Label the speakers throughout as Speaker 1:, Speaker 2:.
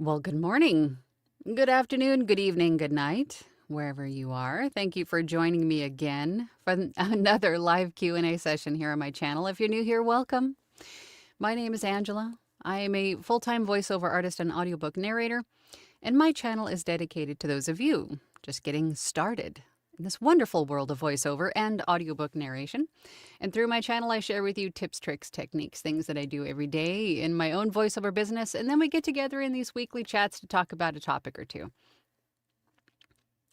Speaker 1: Well, good morning, good afternoon, good evening, good night, wherever you are. Thank you for joining me again for another live Q&A session here on my channel. If you're new here, welcome. My name is Angela. I am a full-time voiceover artist and audiobook narrator, and my channel is dedicated to those of you just getting started in this wonderful world of voiceover and audiobook narration. And through my channel, I share with you tips, tricks, techniques, things that I do every day in my own voiceover business. And then we get together in these weekly chats to talk about a topic or two.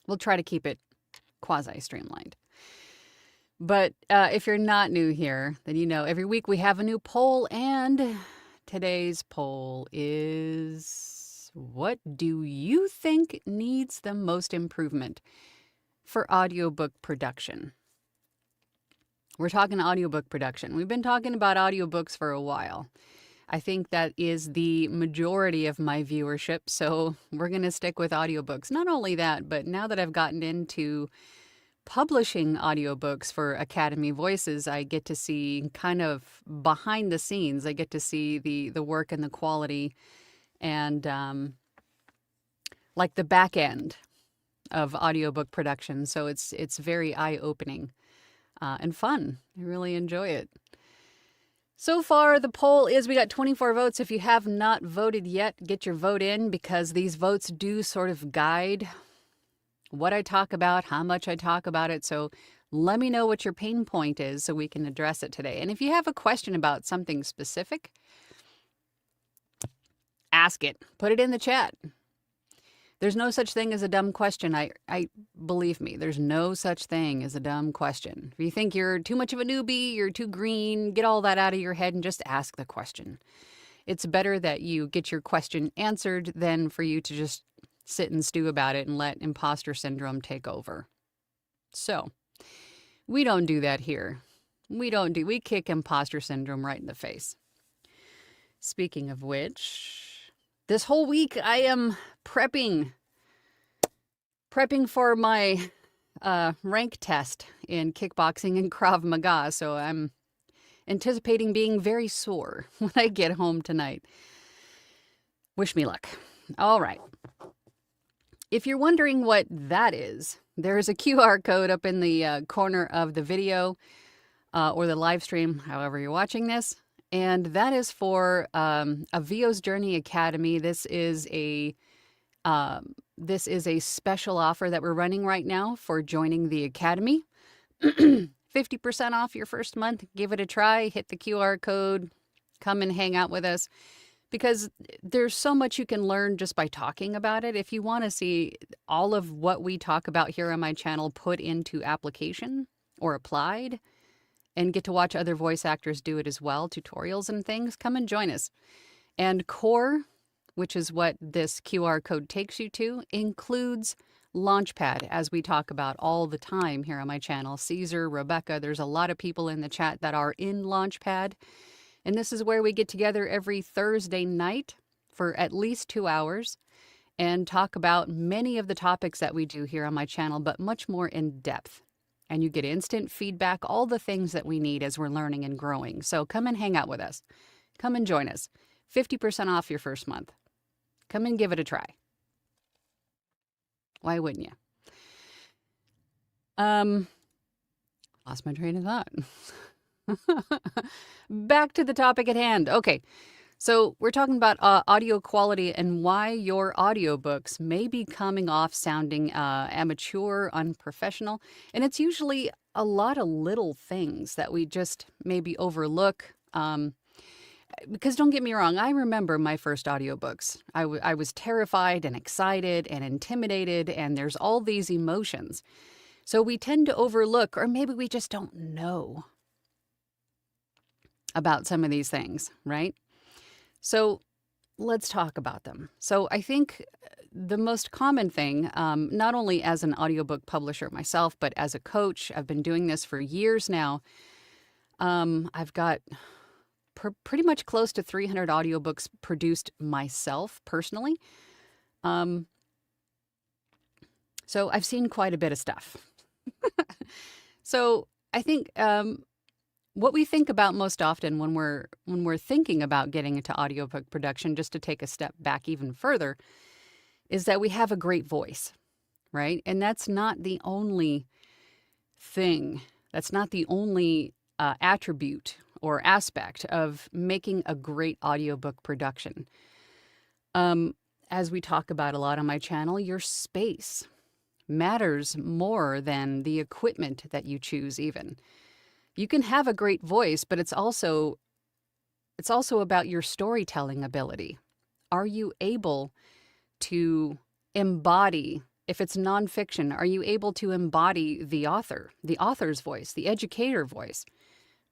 Speaker 1: We'll try to keep it quasi-streamlined. But if you're not new here, then you know every week we have a new poll. And today's poll is, what do you think needs the most improvement for audiobook production? We're talking audiobook production. We've been talking about audiobooks for a while. I think that is the majority of my viewership, so we're going to stick with audiobooks. Not only that, but now that I've gotten into publishing audiobooks for Academy Voices, I get to see kind of behind the scenes. I get to see the work and the quality and like the back end of audiobook production. So it's very eye-opening and fun. I really enjoy it. So far, the poll is we got 24 votes. If you have not voted yet, get your vote in, because these votes do sort of guide what I talk about, how much I talk about it. So let me know what your pain point is so we can address it today. And if you have a question about something specific, ask it. Put it in the chat. There's no such thing as a dumb question. I believe me, there's no such thing as a dumb question. If you think you're too much of a newbie, you're too green, get all that out of your head and just ask the question. It's better that you get your question answered than for you to just sit and stew about it and let imposter syndrome take over. So, we don't do that here. We kick imposter syndrome right in the face. Speaking of which, this whole week I am prepping for my rank test in kickboxing and Krav Maga. So I'm anticipating being very sore when I get home tonight. Wish me luck. All right. If you're wondering what that is, there's a QR code up in the corner of the video or the live stream, however you're watching this. And that is for a VO's Journey Academy. This is a special offer that we're running right now for joining the Academy. 50% off your first month. Give it a try. Hit the QR code. Come and hang out with us, because there's so much you can learn just by talking about it. If you want to see all of what we talk about here on my channel put into application or applied, and get to watch other voice actors do it as well, tutorials and things, come and join us. And Core, which is what this QR code takes you to, includes Launchpad, as we talk about all the time here on my channel. Caesar, Rebecca, there's a lot of people in the chat that are in Launchpad. And this is where we get together every Thursday night for at least 2 hours and talk about many of the topics that we do here on my channel, but much more in depth. And you get instant feedback, all the things that we need as we're learning and growing. So come and hang out with us. Come and join us. 50% off your first month. Come and give it a try. Why wouldn't you? Lost my train of thought. Back to the topic at hand. Okay. So we're talking about audio quality and why your audiobooks may be coming off sounding amateur, unprofessional. And it's usually a lot of little things that we just maybe overlook. Because don't get me wrong, I remember my first audiobooks. I was terrified and excited and intimidated, and there's all these emotions. So we tend to overlook, or maybe we just don't know about some of these things, right? So let's talk about them. So I think the most common thing, not only as an audiobook publisher myself, but as a coach, I've been doing this for years now. I've got pretty much close to 300 audiobooks produced myself personally. So I've seen quite a bit of stuff. So I think what we think about most often when we're thinking about getting into audiobook production, just to take a step back even further, is that we have a great voice, right? And that's not the only thing. That's not the only attribute or aspect of making a great audiobook production. As we talk about a lot on my channel, your space matters more than the equipment that you choose even. You can have a great voice, but it's also about your storytelling ability. Are you able to embody, if it's nonfiction, are you able to embody the author's voice, the educator voice,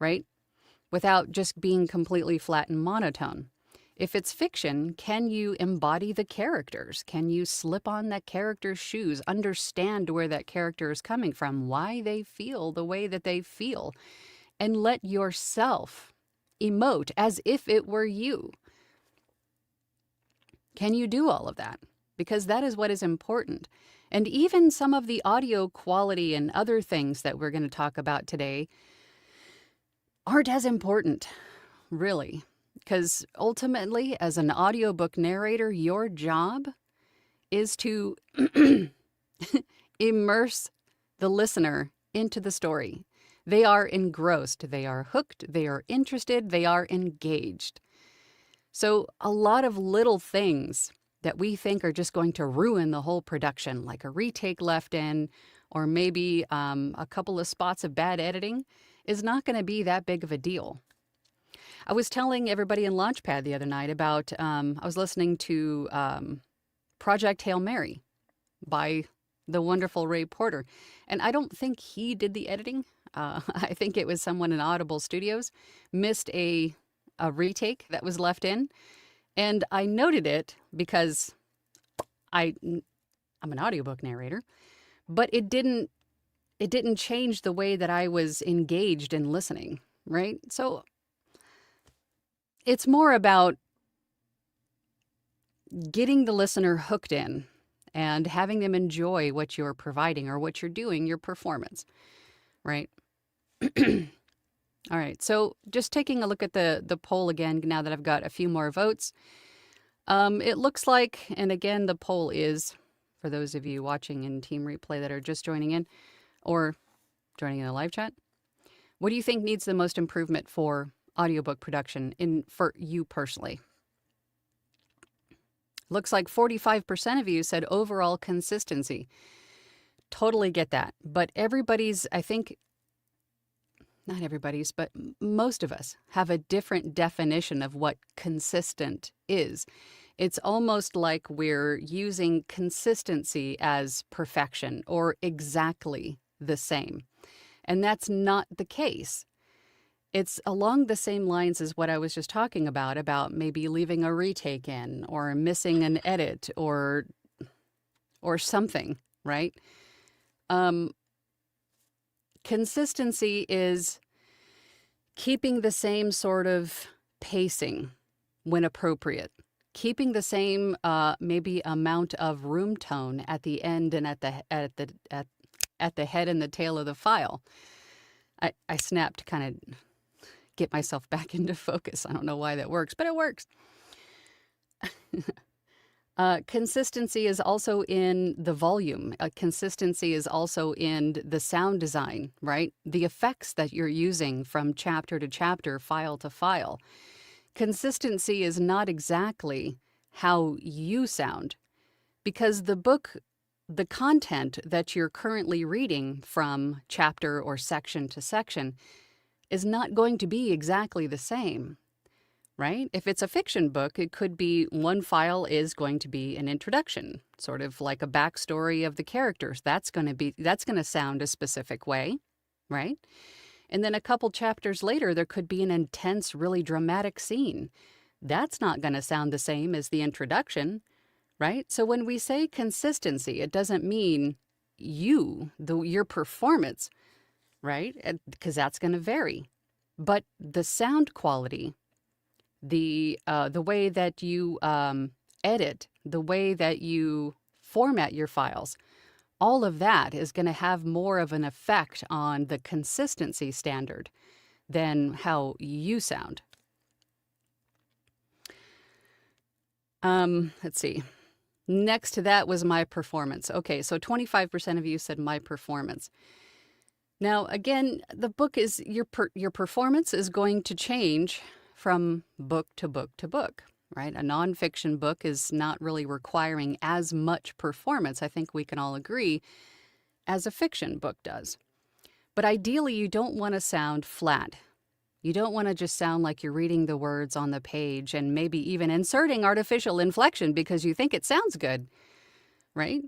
Speaker 1: right? Without just being completely flat and monotone. If it's fiction, can you embody the characters? Can you slip on that character's shoes, understand where that character is coming from, why they feel the way that they feel, and let yourself emote as if it were you? Can you do all of that? Because that is what is important. And even some of the audio quality and other things that we're going to talk about today aren't as important, really. Because ultimately, as an audiobook narrator, your job is to immerse the listener into the story. They are engrossed, they are hooked, they are interested, they are engaged. So a lot of little things that we think are just going to ruin the whole production, like a retake left in, or maybe a couple of spots of bad editing, is not going to be that big of a deal. I was telling everybody in Launchpad the other night about, I was listening to Project Hail Mary by the wonderful Ray Porter. And I don't think he did the editing. I think it was someone in Audible Studios missed a retake that was left in. And I noted it because I'm an audiobook narrator, but it didn't change the way that I was engaged in listening, right? So it's more about getting the listener hooked in and having them enjoy what you're providing or what you're doing, your performance, right? All right, so just taking a look at the poll again, now that I've got a few more votes. It looks like, and again, the poll is, for those of you watching in Team Replay that are just joining in or joining in the live chat, what do you think needs the most improvement for audiobook production for you personally? Looks like 45% of you said overall consistency. Totally get that. But everybody's, I think, not everybody's, but most of us have a different definition of what consistent is. It's almost like we're using consistency as perfection or exactly the same. And that's not the case. It's along the same lines as what I was just talking about maybe leaving a retake in or missing an edit or something, right? Consistency is keeping the same sort of pacing when appropriate, keeping the same maybe amount of room tone at the end and at the head and the tail of the file. I snapped to kind of get myself back into focus. I don't know why that works, but it works. Consistency is also in the volume. Consistency is also in the sound design, right? The effects that you're using from chapter to chapter, file to file. Consistency is not exactly how you sound, because the book, the content that you're currently reading from chapter or section to section is not going to be exactly the same, right? If it's a fiction book, it could be one file is going to be an introduction, sort of like a backstory of the characters. That's going to sound a specific way, right? And then a couple chapters later, there could be an intense, really dramatic scene. That's not going to sound the same as the introduction, right? So when we say consistency, it doesn't mean your performance, right? Because that's going to vary. But the sound quality, the way that you edit, the way that you format your files, all of that is going to have more of an effect on the consistency standard than how you sound. Let's see. Next to that was my performance. Okay, so 25% of you said my performance. Now, again, the book is your performance is going to change from book to book to book, right? A nonfiction book is not really requiring as much performance, I think we can all agree, as a fiction book does. But ideally, you don't want to sound flat. You don't want to just sound like you're reading the words on the page and maybe even inserting artificial inflection because you think it sounds good, right?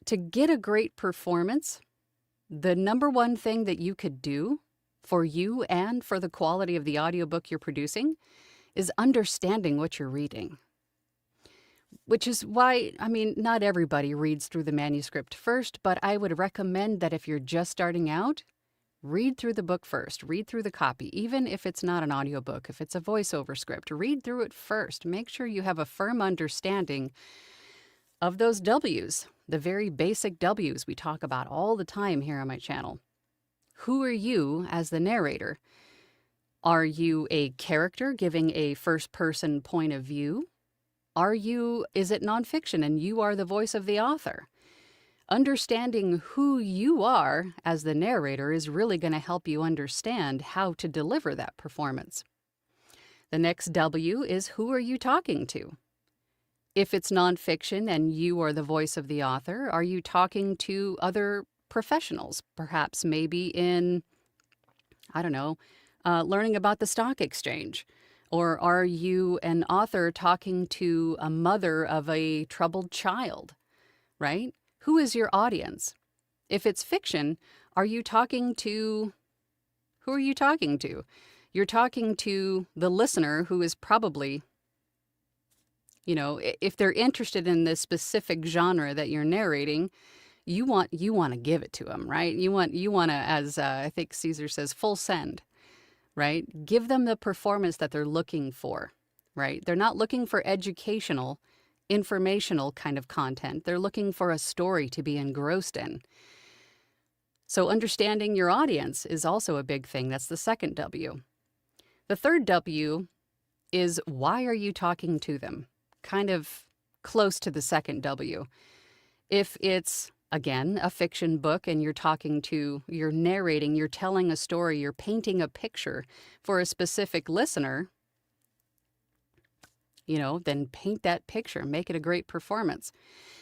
Speaker 1: To get a great performance, the number one thing that you could do for you and for the quality of the audiobook you're producing is understanding what you're reading. Which is why, not everybody reads through the manuscript first, but I would recommend that if you're just starting out, read through the book first. Read through the copy, even if it's not an audiobook, if it's a voiceover script. Read through it first. Make sure you have a firm understanding of those W's, the very basic W's we talk about all the time here on my channel. Who are you as the narrator? Are you a character giving a first-person point of view? Is it nonfiction and you are the voice of the author? Understanding who you are as the narrator is really going to help you understand how to deliver that performance. The next W is who are you talking to? If it's nonfiction and you are the voice of the author, are you talking to other professionals, perhaps maybe in, learning about the stock exchange? Or are you an author talking to a mother of a troubled child, right? Who is your audience? If it's fiction, who are you talking to? You're talking to the listener who is probably, if they're interested in this specific genre that you're narrating, you want to give it to them, right? You want to, as I think Caesar says, full send, right? Give them the performance that they're looking for, right? They're not looking for educational, informational kind of content. They're looking for a story to be engrossed in. So understanding your audience is also a big thing. That's the second W. The third W is why are you talking to them? Kind of close to the second W. If it's, again, a fiction book and you're narrating, you're telling a story, you're painting a picture for a specific listener, then paint that picture, make it a great performance.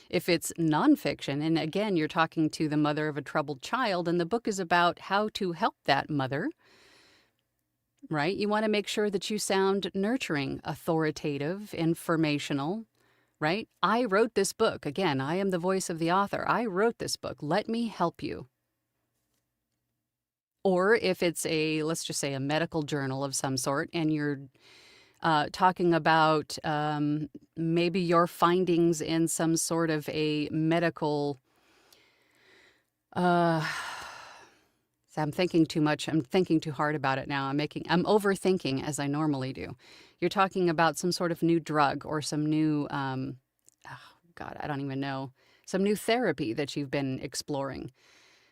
Speaker 1: If it's nonfiction, and again, you're talking to the mother of a troubled child, and the book is about how to help that mother, right? You want to make sure that you sound nurturing, authoritative, informational, right? I wrote this book. Again, I am the voice of the author. I wrote this book. Let me help you. Or if it's let's just say a medical journal of some sort, and you're talking about maybe your findings in some sort of a medical, so I'm thinking too much. I'm thinking too hard about it now. I'm overthinking as I normally do. You're talking about some sort of new drug or some new, I don't even know, some new therapy that you've been exploring.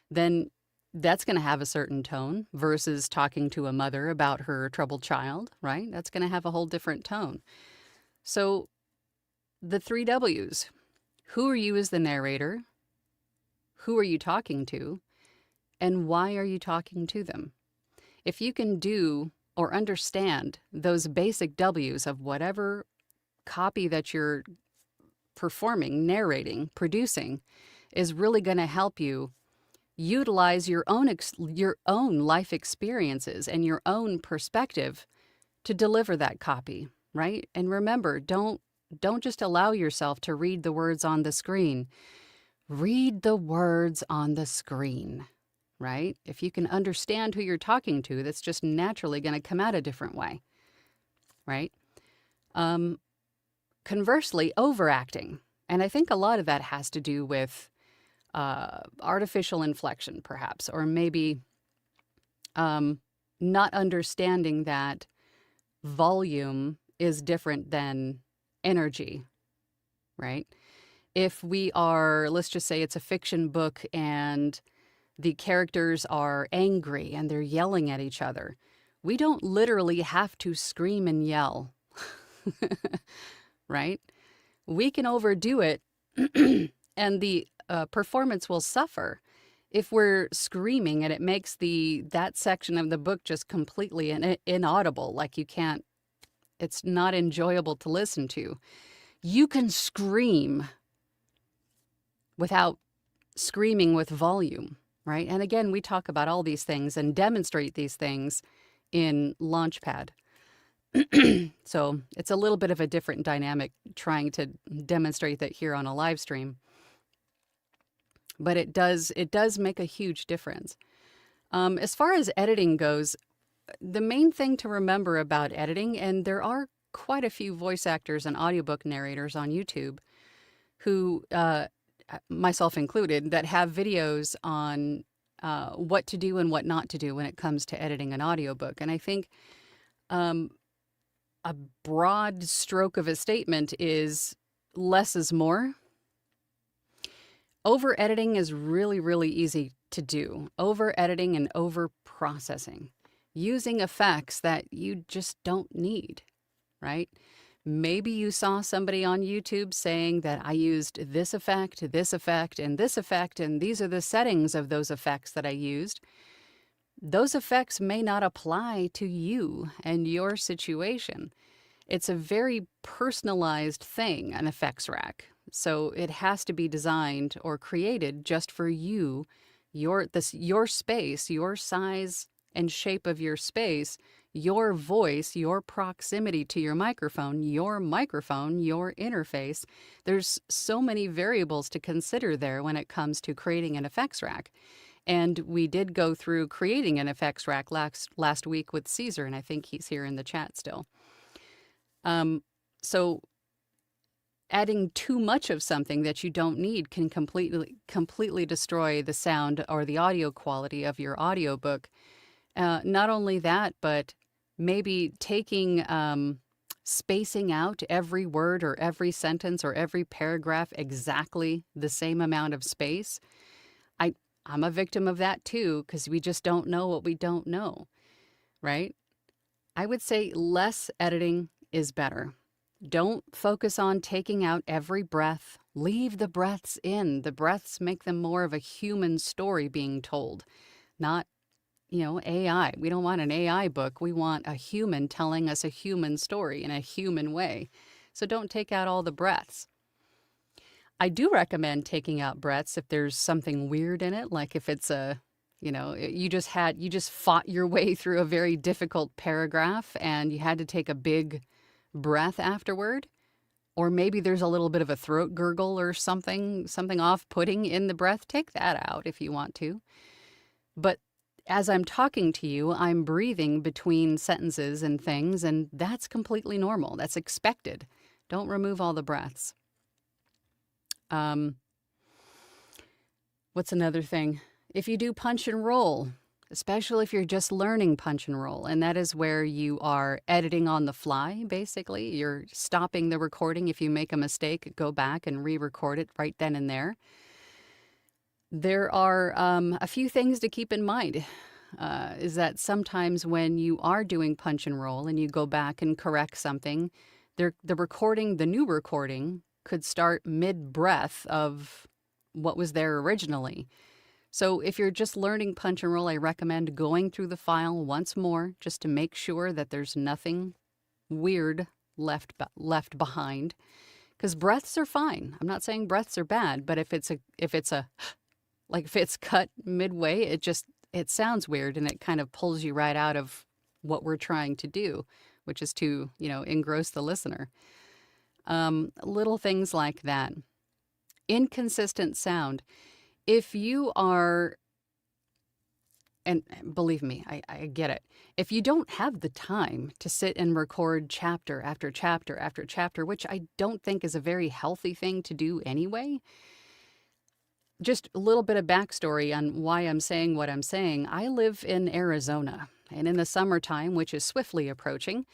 Speaker 1: Then that's going to have a certain tone versus talking to a mother about her troubled child, right? That's going to have a whole different tone. So the three W's, who are you as the narrator? Who are you talking to? And why are you talking to them? If you can do or understand those basic W's of whatever copy that you're performing, narrating, producing, is really going to help you utilize your own life experiences and your own perspective to deliver that copy, right? And remember, don't just allow yourself to read the words on the screen. Read the words on the screen, right? If you can understand who you're talking to, that's just naturally going to come out a different way, right? Conversely, overacting. And I think a lot of that has to do with artificial inflection, perhaps, or maybe not understanding that volume is different than energy, right? If we are, let's just say it's a fiction book and the characters are angry and they're yelling at each other. We don't literally have to scream and yell, right? We can overdo it and the performance will suffer if we're screaming and it makes that section of the book just completely inaudible, like you can't, it's not enjoyable to listen to. You can scream without screaming with volume, right? And again, we talk about all these things and demonstrate these things in Launchpad. So it's a little bit of a different dynamic trying to demonstrate that here on a live stream. But it does make a huge difference. As far as editing goes, the main thing to remember about editing, and there are quite a few voice actors and audiobook narrators on YouTube who, myself included, that have videos on what to do and what not to do when it comes to editing an audiobook. And I think a broad stroke of a statement is less is more. Over editing is really, really easy to do. Over editing and over processing, using effects that you just don't need, right? Maybe you saw somebody on YouTube saying that I used this effect, and this effect, and these are the settings of those effects that I used. Those effects may not apply to you and your situation. It's a very personalized thing, an effects rack. So it has to be designed or created just for you, your space, your size and shape of your space, your voice, your proximity to your microphone, your interface. There's so many variables to consider there when it comes to creating an effects rack. And we did go through creating an effects rack last week with Caesar, and I think he's here in the chat still. So adding too much of something that you don't need can completely destroy the sound or the audio quality of your audiobook. Not only that, but maybe taking spacing out every word or every sentence or every paragraph exactly the same amount of space. I'm a victim of that too, because we just don't know what we don't know, right? I would say less editing is better. Don't focus on taking out every breath. Leave the breaths in. The breaths make them more of a human story being told, not, AI. We don't want an AI book. We want a human telling us a human story in a human way. So don't take out all the breaths. I do recommend taking out breaths if there's something weird in it, like if it's you just fought your way through a very difficult paragraph and you had to take a big breath afterward, or maybe there's a little bit of a throat gurgle or something off-putting in the breath. Take that out if you want to. But as I'm talking to you, I'm breathing between sentences and things, and that's completely normal. That's expected. Don't remove all the breaths. What's another thing? If you do punch and roll, especially if you're just learning punch and roll, and that is where you are editing on the fly, basically. You're stopping the recording. If you make a mistake, go back and re-record it right then and there. There are a few things to keep in mind. Is that sometimes when you are doing punch and roll and you go back and correct something, the new recording could start mid-breath of what was there originally. So if you're just learning punch and roll, I recommend going through the file once more just to make sure that there's nothing weird left behind. Because breaths are fine. I'm not saying breaths are bad, but if it's cut midway, it sounds weird and it kind of pulls you right out of what we're trying to do, which is to, engross the listener. Little things like that. Inconsistent sound. If you are, and believe me, I get it. If you don't have the time to sit and record chapter after chapter after chapter, which I don't think is a very healthy thing to do anyway, just a little bit of backstory on why I'm saying what I'm saying. I live in Arizona, and in the summertime, which is swiftly approaching,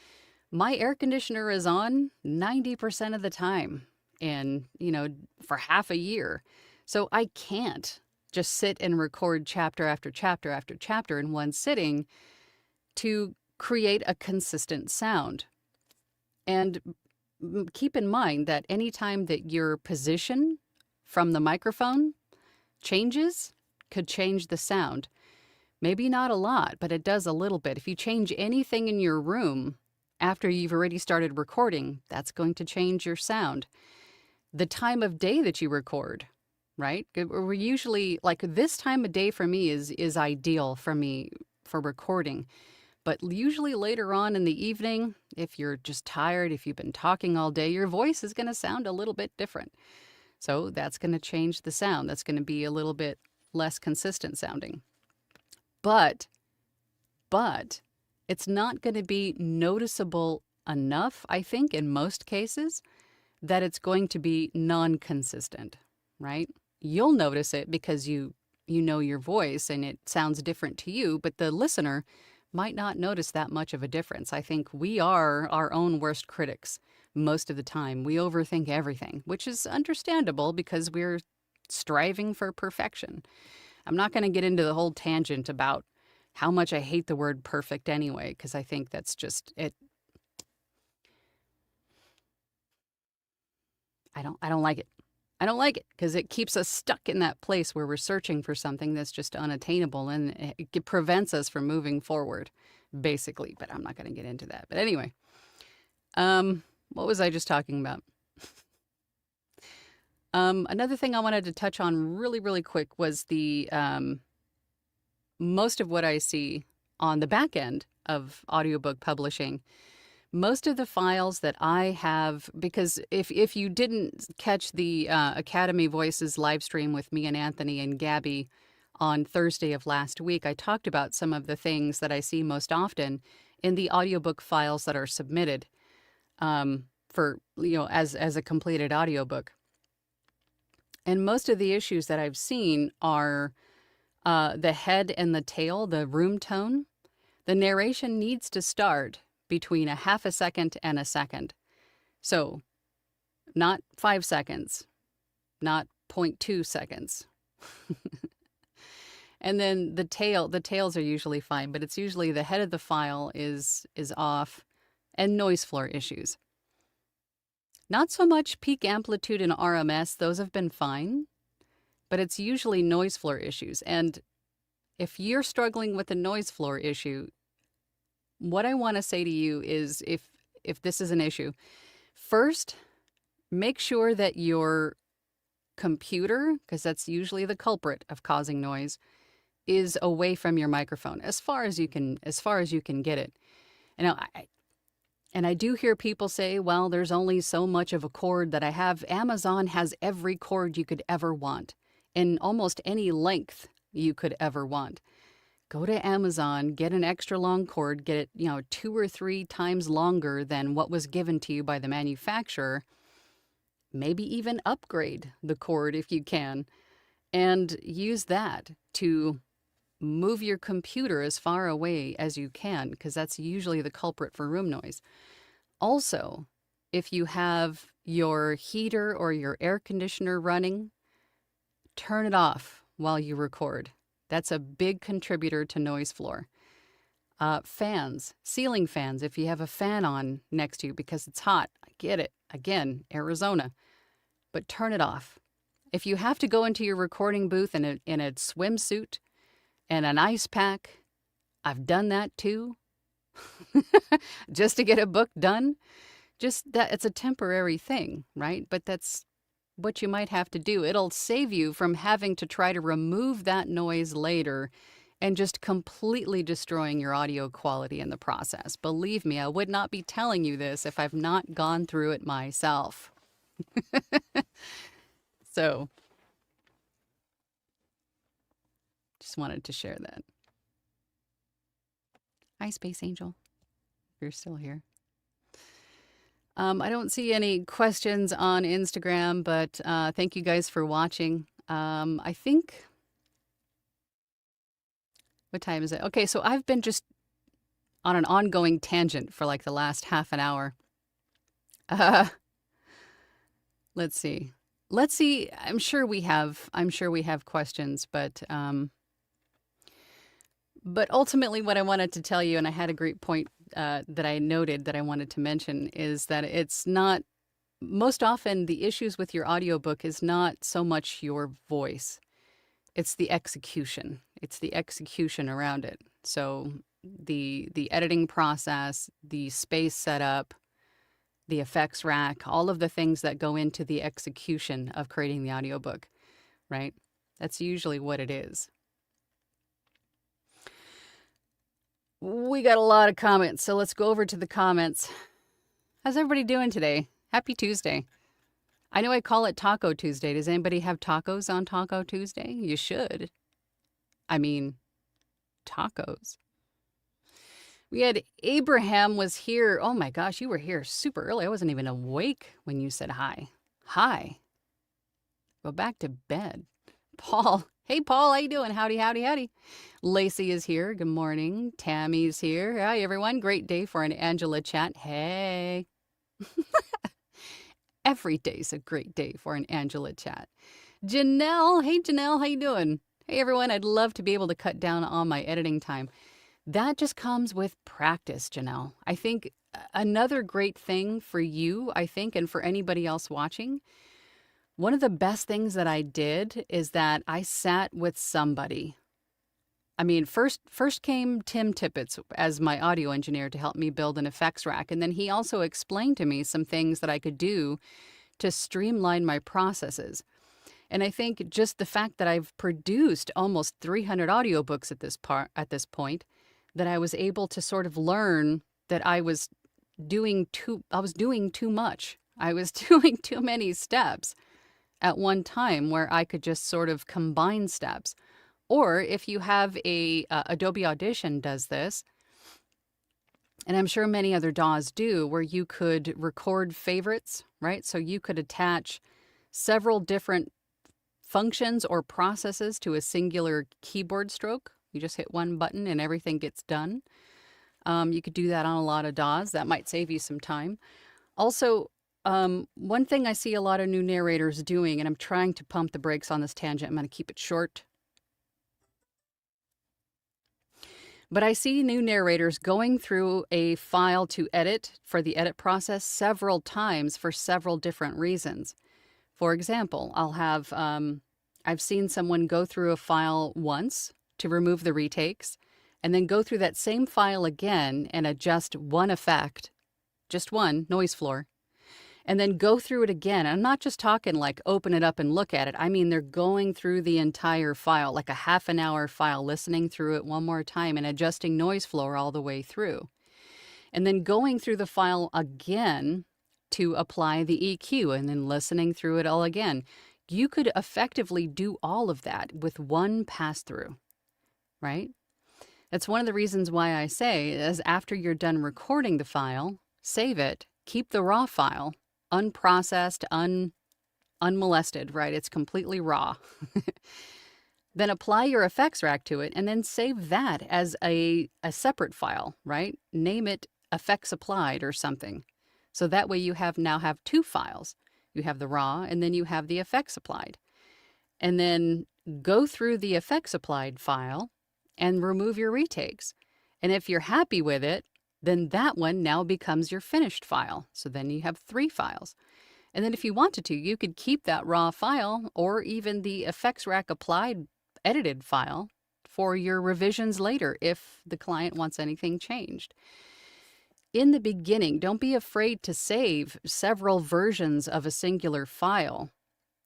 Speaker 1: my air conditioner is on 90% of the time and, for half a year. So I can't just sit and record chapter after chapter after chapter in one sitting to create a consistent sound. And keep in mind that anytime that your position from the microphone changes, could change the sound. Maybe not a lot, but it does a little bit. If you change anything in your room after you've already started recording, that's going to change your sound. The time of day that you record, right? We're usually, like, this time of day for me is ideal for me for recording. But usually later on in the evening, if you're just tired, if you've been talking all day, your voice is going to sound a little bit different. So that's going to change the sound. That's going to be a little bit less consistent sounding. But it's not going to be noticeable enough, I think, in most cases, that it's going to be non-consistent, right? You'll notice it because you know your voice and it sounds different to you, but the listener might not notice that much of a difference. I think we are our own worst critics most of the time. We overthink everything, which is understandable because we're striving for perfection. I'm not going to get into the whole tangent about how much I hate the word perfect anyway, because I think that's just it. I don't like it. I don't like it because it keeps us stuck in that place where we're searching for something that's just unattainable, and it prevents us from moving forward, basically. But I'm not going to get into that. But anyway, what was I just talking about? Another thing I wanted to touch on really, really quick was the most of what I see on the back end of audiobook publishing. Most of the files that I have, because if you didn't catch the Academy Voices live stream with me and Anthony and Gabby on Thursday of last week, I talked about some of the things that I see most often in the audiobook files that are submitted for, as a completed audiobook. And most of the issues that I've seen are the head and the tail, the room tone. The narration needs to start between a half a second and a second. So not 5 seconds, not 0.2 seconds. And then the tails are usually fine, but it's usually the head of the file is off, and noise floor issues. Not so much peak amplitude and RMS, those have been fine, but it's usually noise floor issues. And if you're struggling with a noise floor issue, what I want to say to you is if this is an issue, first, make sure that your computer, because that's usually the culprit of causing noise, is away from your microphone as far as you can get it. And I do hear people say, well, there's only so much of a cord that I have. Amazon has every cord you could ever want in almost any length you could ever want. Go to Amazon, get an extra long cord, get it, 2 or 3 times longer than what was given to you by the manufacturer. Maybe even upgrade the cord if you can, and use that to move your computer as far away as you can, because that's usually the culprit for room noise. Also, if you have your heater or your air conditioner running, turn it off while you record. That's a big contributor to noise floor. Fans, ceiling fans, if you have a fan on next to you because it's hot, I get it. Again, Arizona. But turn it off. If you have to go into your recording booth in a swimsuit and an ice pack, I've done that too, just to get a book done. Just that, it's a temporary thing, right? But that's what you might have to do. It'll save you from having to try to remove that noise later and just completely destroying your audio quality in the process. Believe me, I would not be telling you this if I've not gone through it myself. So, just wanted to share that. Hi, Space Angel, if you're still here. I don't see any questions on Instagram, but thank you guys for watching. I think, what time is it? Okay, so I've been just on an ongoing tangent for like the last half an hour. Let's see. let's see. I'm sure we have questions, but ultimately, what I wanted to tell you, and I had a great point that I noted that I wanted to mention, is that it's not most often the issues with your audiobook is not so much your voice, it's the execution. It's the execution around it. So the editing process, the space setup, the effects rack, all of the things that go into the execution of creating the audiobook, right? That's usually what it is. We got a lot of comments, so let's go over to the comments. How's everybody doing today? Happy Tuesday. I know I call it Taco Tuesday. Does anybody have tacos on Taco Tuesday? You should. I mean, tacos. We had Abraham was here. Oh my gosh, you were here super early. I wasn't even awake when you said hi. Hi. Go back to bed. Paul. Hey, Paul, how you doing? Howdy, howdy, howdy. Lacey is here. Good morning. Tammy's here. Hi, everyone. Great day for an Angela chat. Hey. Every day's a great day for an Angela chat. Janelle. Hey, Janelle. How you doing? Hey, everyone. I'd love to be able to cut down on my editing time. That just comes with practice, Janelle. I think another great thing for you, and for anybody else watching, one of the best things that I did is that I sat with somebody. I mean, first came Tim Tippett as my audio engineer to help me build an effects rack. And then he also explained to me some things that I could do to streamline my processes. And I think just the fact that I've produced almost 300 audiobooks at this point, that I was able to sort of learn that I was doing too much. I was doing too many steps at one time where I could just sort of combine steps. Or if you have Adobe Audition does this, and I'm sure many other DAWs do, where you could record favorites, right? So you could attach several different functions or processes to a singular keyboard stroke. You just hit one button and everything gets done. You could do that on a lot of DAWs. That might save you some time. Also, one thing I see a lot of new narrators doing, and I'm trying to pump the brakes on this tangent, I'm going to keep it short. But I see new narrators going through a file to edit for the edit process several times for several different reasons. For example, I've seen someone go through a file once to remove the retakes, and then go through that same file again and adjust one effect, just one, noise floor, and then go through it again. I'm not just talking like open it up and look at it. I mean, they're going through the entire file, like a half an hour file, listening through it one more time and adjusting noise floor all the way through. And then going through the file again to apply the EQ and then listening through it all again. You could effectively do all of that with one pass through, right? That's one of the reasons why I say is after you're done recording the file, save it, keep the raw file unprocessed, unmolested, right? It's completely raw. Then apply your effects rack to it and then save that as a separate file, right? Name it effects applied or something. So that way you now have two files. You have the raw and then you have the effects applied. And then go through the effects applied file and remove your retakes. And if you're happy with it, then that one now becomes your finished file. So then you have 3 files. And then if you wanted to, you could keep that raw file or even the effects rack applied edited file for your revisions later if the client wants anything changed. In the beginning, don't be afraid to save several versions of a singular file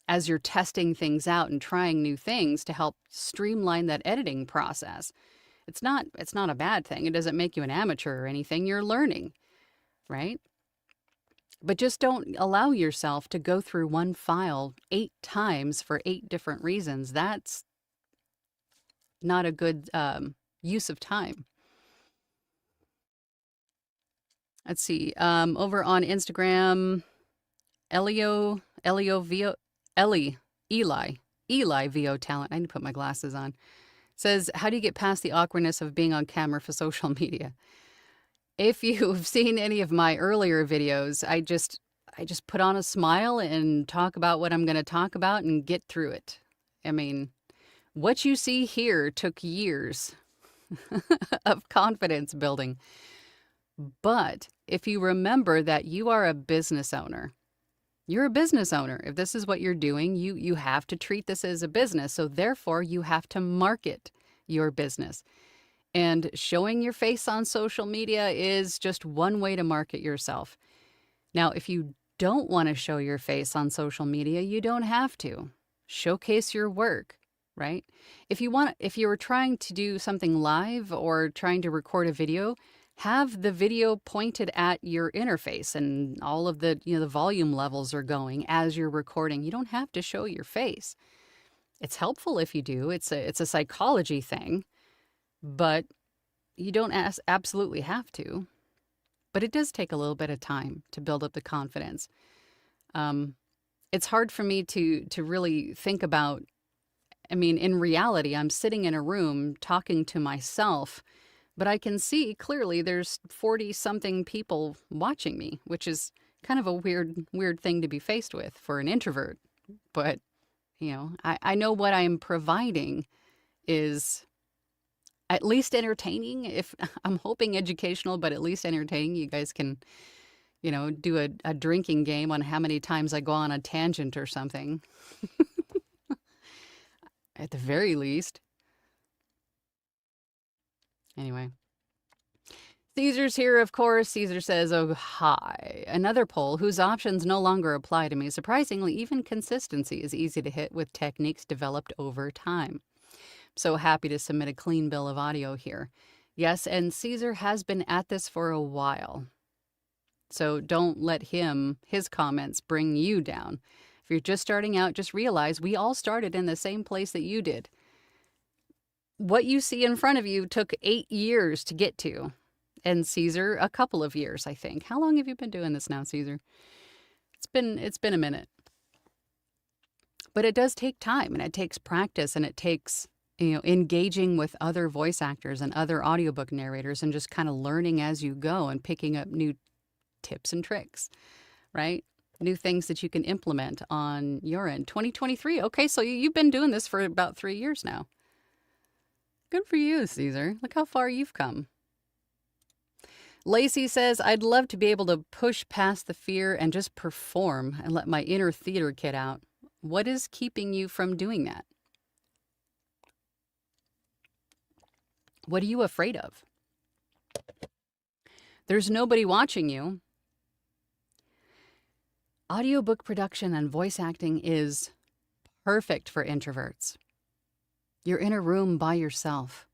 Speaker 1: as you're testing things out and trying new things to help streamline that editing process. It's not a bad thing. It doesn't make you an amateur or anything. You're learning, right? But just don't allow yourself to go through one file 8 times for 8 different reasons. That's not a good use of time. Let's see. Over on Instagram, Eli VO Talent. I need to put my glasses on. Says, how do you get past the awkwardness of being on camera for social media? If you've seen any of my earlier videos, I just put on a smile and talk about what I'm going to talk about and get through it. I mean, what you see here took years of confidence building. But if you remember that you are a business owner, you're a business owner. If this is what you're doing, you have to treat this as a business. So therefore, you have to market your business. And showing your face on social media is just one way to market yourself. Now, if you don't want to show your face on social media, you don't have to. Showcase your work, right? If you were trying to do something live or trying to record a video, have the video pointed at your interface and all of the, the volume levels are going as you're recording. You don't have to show your face. It's helpful if you do. It's a psychology thing, but you don't absolutely have to. But it does take a little bit of time to build up the confidence. It's hard for me to really think about. I mean, in reality, I'm sitting in a room talking to myself, but I can see clearly there's 40-something people watching me, which is kind of a weird thing to be faced with for an introvert. But, I know what I'm providing is at least entertaining. If I'm hoping educational, but at least entertaining. You guys can, do a drinking game on how many times I go on a tangent or something. At the very least. Anyway. Caesar's here, of course. Caesar says, oh, hi. Another poll whose options no longer apply to me. Surprisingly, even consistency is easy to hit with techniques developed over time. So happy to submit a clean bill of audio here. Yes, and Caesar has been at this for a while. So don't let his comments bring you down. If you're just starting out, just realize we all started in the same place that you did. What you see in front of you took 8 years to get to. And Caesar, a couple of years, I think. How long have you been doing this now, Caesar? It's been a minute. But it does take time, and it takes practice, and it takes, engaging with other voice actors and other audiobook narrators and just kind of learning as you go and picking up new tips and tricks, right? New things that you can implement on your end. 2023. Okay, so you've been doing this for about 3 years now. Good for you, Caesar. Look how far you've come. Lacey says, I'd love to be able to push past the fear and just perform and let my inner theater kid out. What is keeping you from doing that? What are you afraid of? There's nobody watching you. Audiobook production and voice acting is perfect for introverts. You're in a room by yourself.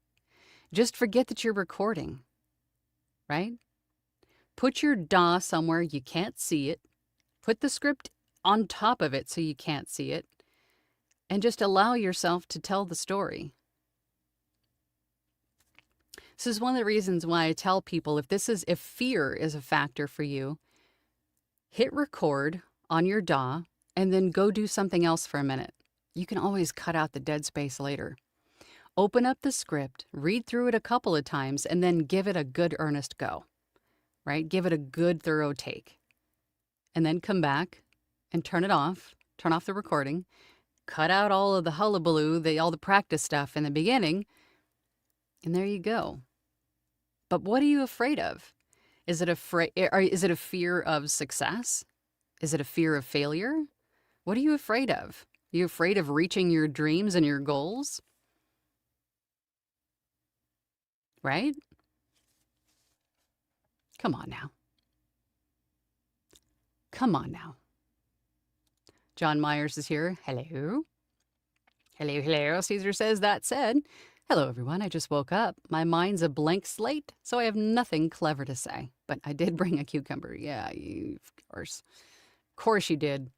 Speaker 1: Just forget that you're recording, right? Put your DAW somewhere you can't see it. Put the script on top of it so you can't see it. And just allow yourself to tell the story. This is one of the reasons why I tell people if fear is a factor for you, hit record on your DAW and then go do something else for a minute. You can always cut out the dead space later. Open up the script, read through it a couple of times, and then give it a good earnest go, right? Give it a good thorough take. And then come back and turn off the recording, cut out all of the hullabaloo, all the practice stuff in the beginning, and there you go. But what are you afraid of? Is it a fear of success? Is it a fear of failure? What are you afraid of? Are you afraid of reaching your dreams and your goals? Right? Come on now. Come on now. John Myers is here. Hello. Hello, hello. Caesar says, that said, hello, everyone. I just woke up. My mind's a blank slate, so I have nothing clever to say. But I did bring a cucumber. Yeah, of course. Of course you did.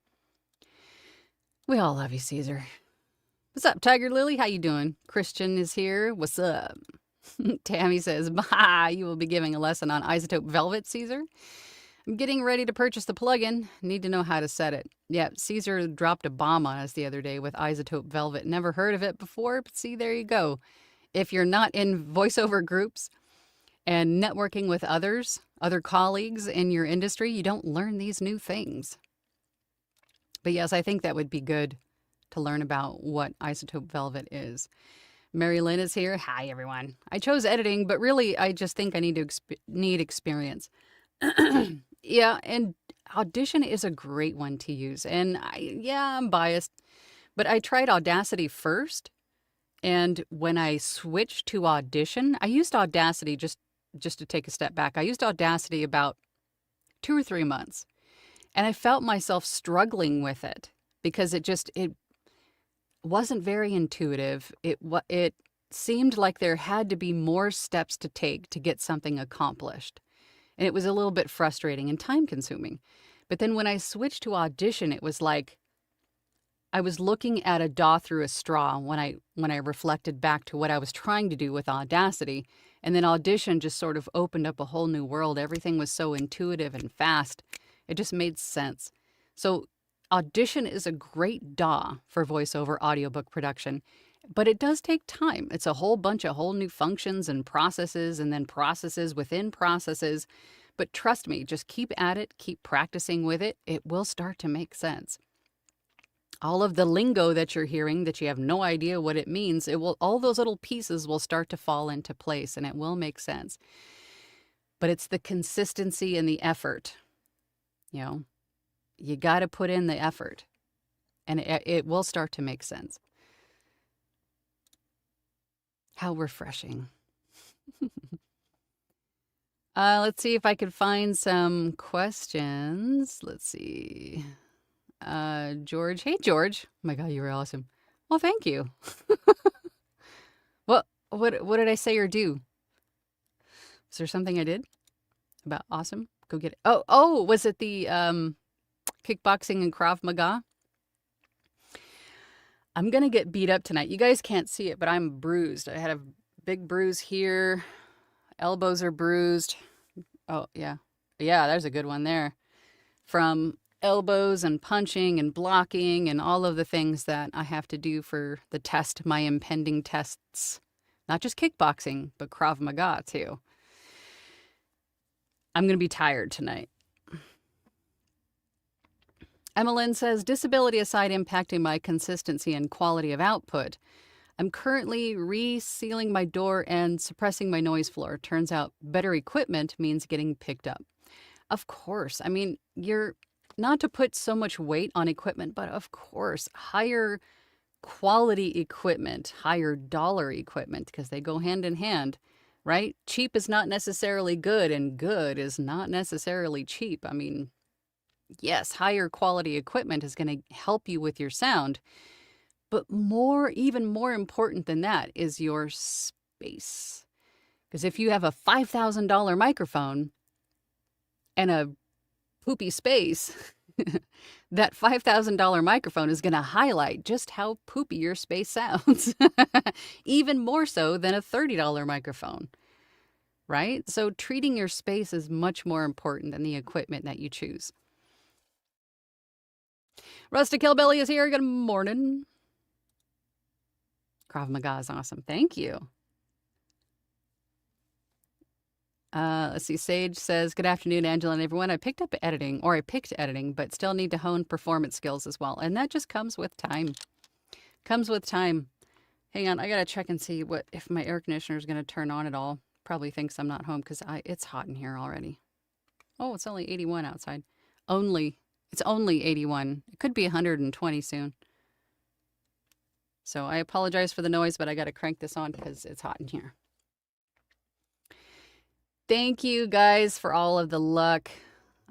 Speaker 1: We all love you, Caesar. What's up, Tiger Lily? How you doing? Christian is here. What's up? Tammy says, bah, you will be giving a lesson on isotope velvet, Caesar. I'm getting ready to purchase the plugin. Need to know how to set it. Yeah, Caesar dropped a bomb on us the other day with isotope velvet. Never heard of it before, but see, there you go. If you're not in voiceover groups, and networking with other colleagues in your industry, you don't learn these new things. But yes, I think that would be good to learn about what isotope velvet is. Mary Lynn is here. Hi, everyone. I chose editing, but really, I just think I need experience. Yeah, and Audition is a great one to use. And I'm biased, but I tried Audacity first. And when I switched to Audition, I used Audacity just to take a step back. I used Audacity about 2 or 3 months, and I felt myself struggling with it because it wasn't very intuitive. It seemed like there had to be more steps to take to get something accomplished. And it was a little bit frustrating and time consuming. But then when I switched to Audition, it was like I was looking at a daw through a straw when I reflected back to what I was trying to do with Audacity. And then Audition just sort of opened up a whole new world. Everything was so intuitive and fast. It just made sense. So Audition is a great DAW for voiceover audiobook production, but it does take time. It's a whole bunch of whole new functions and processes, and then processes within processes. But trust me, just keep at it, keep practicing with it. It will start to make sense. All of the lingo that you're hearing that you have no idea what it means, all those little pieces will start to fall into place, and it will make sense. But it's the consistency and the effort. You got to put in the effort, and it will start to make sense. How refreshing. Let's see if I could find some questions. Let's see. George. Hey, George. Oh my God, you were awesome. Well, thank you. What did I say or do? Was there something I did about awesome? Go get it. Oh, was it the kickboxing and Krav Maga? I'm going to get beat up tonight. You guys can't see it, but I'm bruised. I had a big bruise here. Elbows are bruised. Oh, yeah. Yeah, there's a good one there. From elbows and punching and blocking and all of the things that I have to do for the test, my impending tests. Not just kickboxing, but Krav Maga too. I'm going to be tired tonight. Emmeline says, disability aside impacting my consistency and quality of output, I'm currently resealing my door and suppressing my noise floor. Turns out better equipment means getting picked up. Of course. I mean, you're not to put so much weight on equipment, but of course, higher quality equipment, higher dollar equipment, because they go hand in hand, right? Cheap is not necessarily good, and good is not necessarily cheap. I mean, yes, higher quality equipment is going to help you with your sound, but even more important than that is your space. Because if you have a $5,000 microphone and a poopy space, that $5,000 microphone is going to highlight just how poopy your space sounds, even more so than a $30 microphone, right? So treating your space is much more important than the equipment that you choose. Rustic Hillbilly is here. Good morning. Krav Maga is awesome. Thank you. Let's see. Sage says, good afternoon, Angela and everyone. I picked editing, but still need to hone performance skills as well. And that just comes with time. Hang on. I got to check and see if my air conditioner is going to turn on at all. Probably thinks I'm not home because it's hot in here already. Oh, it's only 81 outside. It's only 81. It could be 120 soon. So I apologize for the noise, but I got to crank this on because it's hot in here. Thank you guys for all of the luck.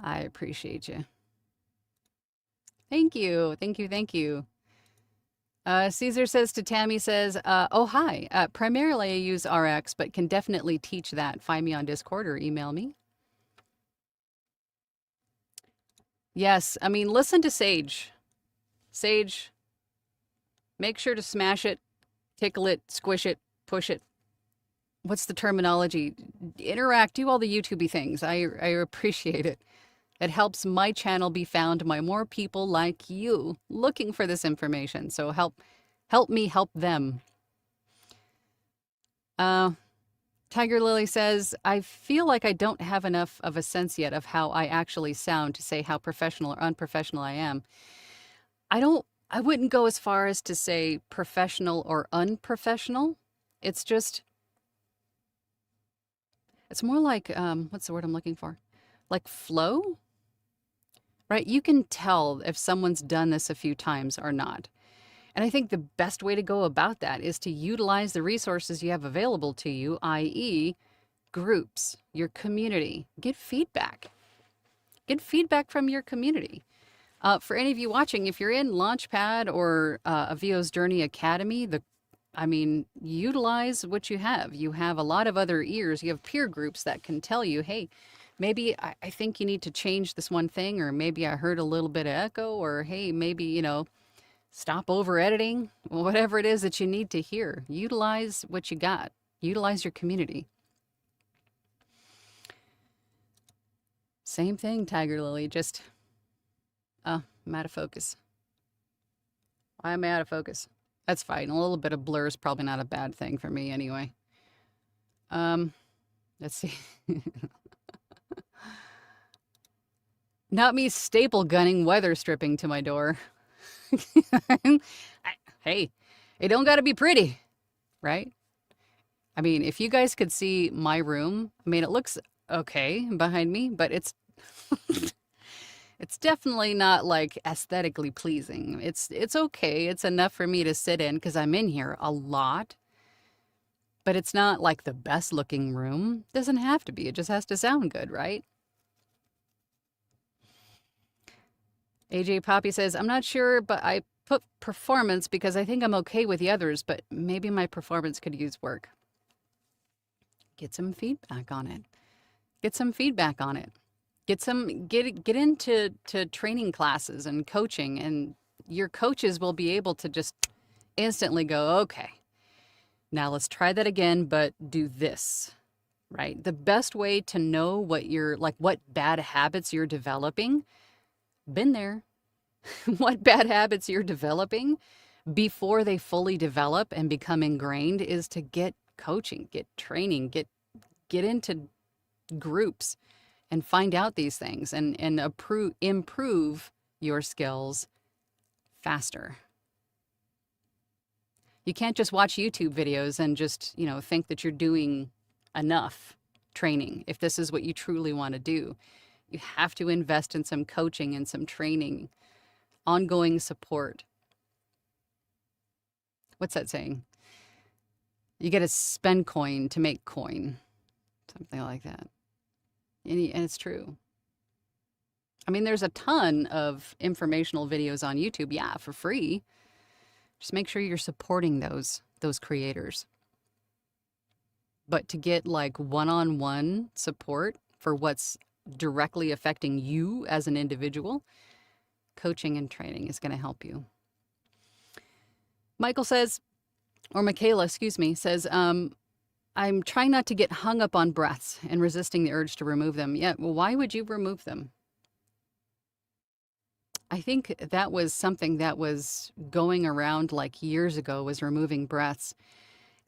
Speaker 1: I appreciate you. Thank you. Caesar says to Tammy says, oh, hi. Primarily I use RX, but can definitely teach that. Find me on Discord or email me. Yes, I mean, listen to Sage. Sage, make sure to smash it, tickle it, squish it, push it. What's the terminology? Interact, do all the YouTube-y things. I appreciate it. It helps my channel be found by more people like you looking for this information. So help me help them. Tiger Lily says, I feel like I don't have enough of a sense yet of how I actually sound to say how professional or unprofessional I am. I wouldn't go as far as to say professional or unprofessional. It's just, it's more like, what's the word I'm looking for? Like flow, right? You can tell if someone's done this a few times or not. And I think the best way to go about that is to utilize the resources you have available to you, i.e., groups, your community. Get feedback. Get feedback from your community. For any of you watching, if you're in Launchpad or a VO's Journey Academy, utilize what you have. You have a lot of other ears. You have peer groups that can tell you, hey, maybe I think you need to change this one thing, or maybe I heard a little bit of echo, or hey, maybe, stop over editing, whatever it is that you need to hear. Utilize what you got. Utilize your community. Same thing, Tiger Lily, just, I'm out of focus. I'm out of focus. That's fine. A little bit of blur is probably not a bad thing for me anyway. Let's see. Not me staple gunning weather stripping to my door. Hey, it don't gotta be pretty, right? I mean, if you guys could see my room, it looks okay behind me, but it's it's definitely not like aesthetically pleasing. It's okay. It's enough for me to sit in because I'm in here a lot. But it's not like the best looking room. Doesn't have to be. It just has to sound good, right? AJ Poppy says, I'm not sure, but I put performance because I think I'm okay with the others, but maybe my performance could use work. Get some feedback on it. Get some feedback on it. Get into training classes and coaching, and your coaches will be able to just instantly go, okay, now let's try that again, but do this, right? The best way to know what bad habits you're developing, been there, what bad habits you're developing before they fully develop and become ingrained is to get coaching, get training, get into groups and find out these things and improve your skills faster. You can't just watch YouTube videos and just, think that you're doing enough training if this is what you truly want to do. You have to invest in some coaching and some training, ongoing support. What's that saying? You got to spend coin to make coin. Something like that. And it's true. There's a ton of informational videos on YouTube, for free. Just make sure you're supporting those creators. But to get like one-on-one support for what's directly affecting you as an individual, coaching and training is going to help you. Michaela says, I'm trying not to get hung up on breaths and resisting the urge to remove them. Yeah, well, why would you remove them? I think that was something that was going around like years ago, was removing breaths.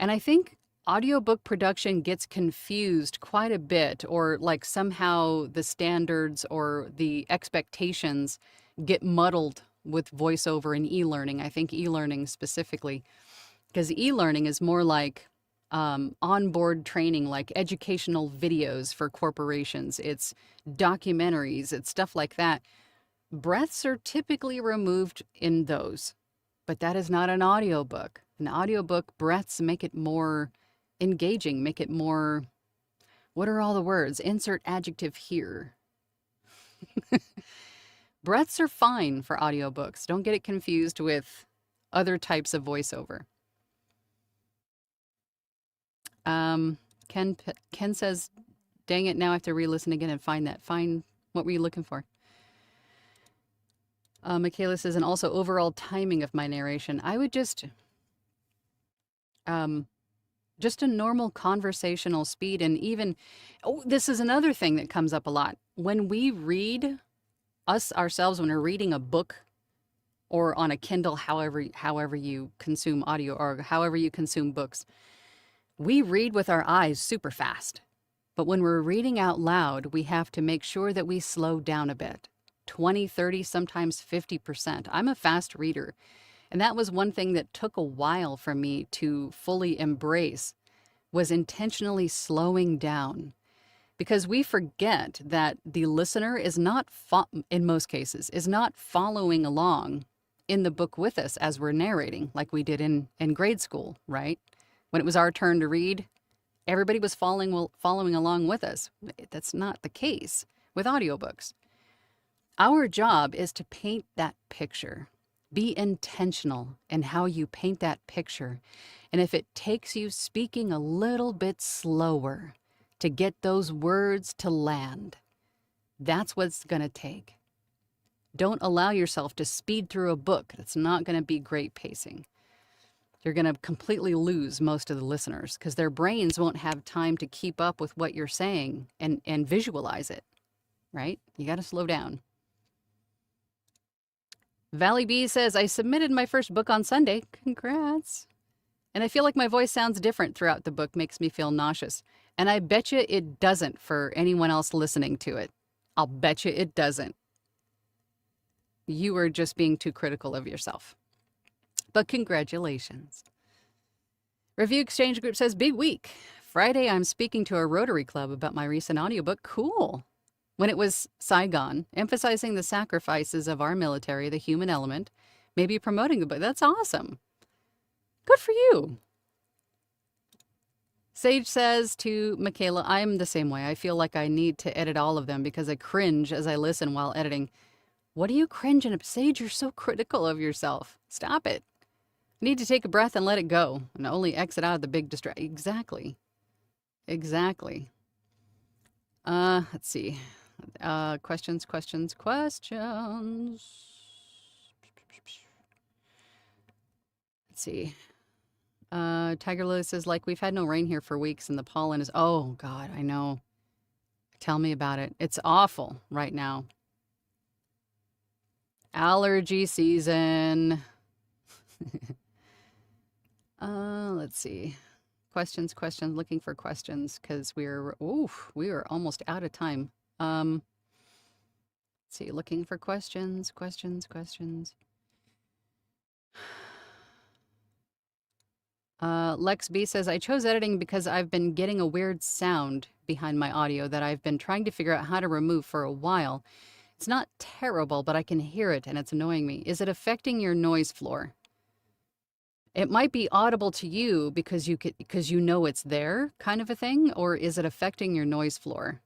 Speaker 1: And I think audiobook production gets confused quite a bit, or like somehow the standards or the expectations get muddled with voiceover and e-learning. I think e-learning specifically, because e-learning is more like onboard training, like educational videos for corporations. It's documentaries, it's stuff like that. Breaths are typically removed in those, but that is not an audiobook. An audiobook, breaths make it more engaging, make it more, what are all the words? Insert adjective here. Breaths are fine for audiobooks. Don't get it confused with other types of voiceover. Ken says, dang it, now I have to re-listen again and find that. What were you looking for? Michaela says, and also overall timing of my narration. I would just a normal conversational speed. And even, this is another thing that comes up a lot. When we read ourselves, when we're reading a book or on a Kindle, however you consume audio or however you consume books, We read with our eyes super fast, but when we're reading out loud, we have to make sure that we slow down a bit. 20, 30, sometimes 50%. I'm a fast reader, and that was one thing that took a while for me to fully embrace, was intentionally slowing down. Because we forget that the listener is not, in most cases, is not following along in the book with us as we're narrating, like we did in grade school, right? When it was our turn to read, everybody was following along with us. That's not the case with audiobooks. Our job is to paint that picture. Be intentional in how you paint that picture. And if it takes you speaking a little bit slower to get those words to land, that's what it's going to take. Don't allow yourself to speed through a book. That's not going to be great pacing. You're going to completely lose most of the listeners because their brains won't have time to keep up with what you're saying and visualize it, right? You got to slow down. Valley B says, I submitted my first book on Sunday. Congrats. And I feel like my voice sounds different throughout the book, makes me feel nauseous. And I bet you it doesn't for anyone else listening to it. I'll bet you it doesn't. You are just being too critical of yourself. But congratulations. Review Exchange Group says, big week. Friday, I'm speaking to a Rotary Club about my recent audiobook. Cool. When it was Saigon, emphasizing the sacrifices of our military, the human element, maybe promoting the book. That's awesome. Good for you. Sage says to Michaela, I'm the same way. I feel like I need to edit all of them because I cringe as I listen while editing. What are you cringing at? Sage, you're so critical of yourself. Stop it. You need to take a breath and let it go and only exit out of the big distraction. Exactly. Exactly. Let's see. Questions. Let's see. Tiger Lily says, like, we've had no rain here for weeks and the pollen is, oh God, I know. Tell me about it. It's awful right now. Allergy season. Let's see. Questions, looking for questions because we are almost out of time. Let's see, looking for questions. Lex B says, I chose editing because I've been getting a weird sound behind my audio that I've been trying to figure out how to remove for a while. It's not terrible, but I can hear it and it's annoying me. Is it affecting your noise floor? It might be audible to you because you know it's there, kind of a thing, or is it affecting your noise floor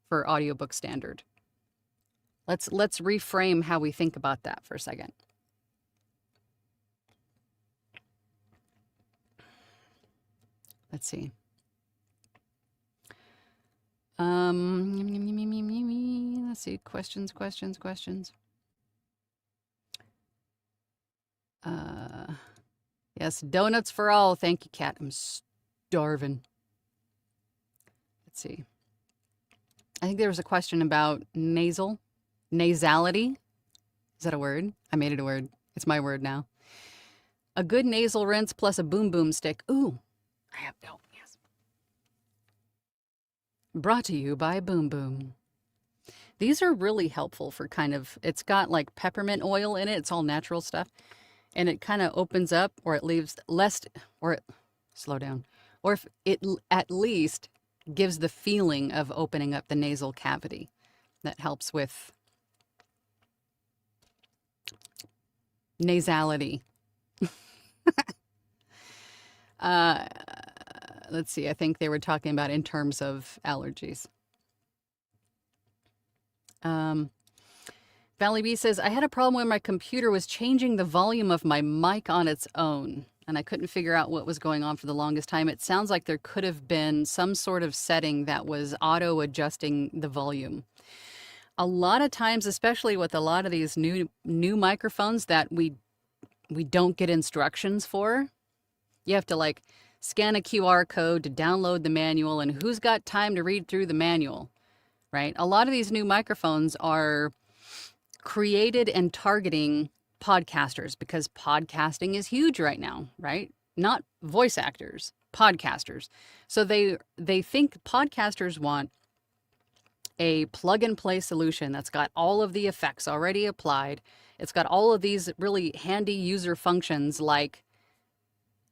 Speaker 1: for audiobook standard? Let's reframe how we think about that for a second. Let's see. Let's see. Questions. Yes, donuts for all. Thank you, Kat. I'm starving. Let's see. I think there was a question about nasality. Is that a word? I made it a word. It's my word now. A good nasal rinse plus a boom boom stick. Ooh, I have no. Yes. Brought to you by Boom Boom. These are really helpful for kind of, it's got like peppermint oil in it. It's all natural stuff. And it kind of opens up, or it leaves less, slow down, or if it at least gives the feeling of opening up the nasal cavity. That helps with nasality. Let's see, I think they were talking about in terms of allergies. Valley B says, I had a problem when my computer was changing the volume of my mic on its own, and I couldn't figure out what was going on for the longest time. It sounds like there could have been some sort of setting that was auto-adjusting the volume. A lot of times, especially with a lot of these new microphones that we don't get instructions for, you have to like scan a QR code to download the manual, and who's got time to read through the manual, right? A lot of these new microphones are created and targeting podcasters because podcasting is huge right now, right? Not voice actors, podcasters. So they think podcasters want a plug and play solution that's got all of the effects already applied. It's got all of these really handy user functions like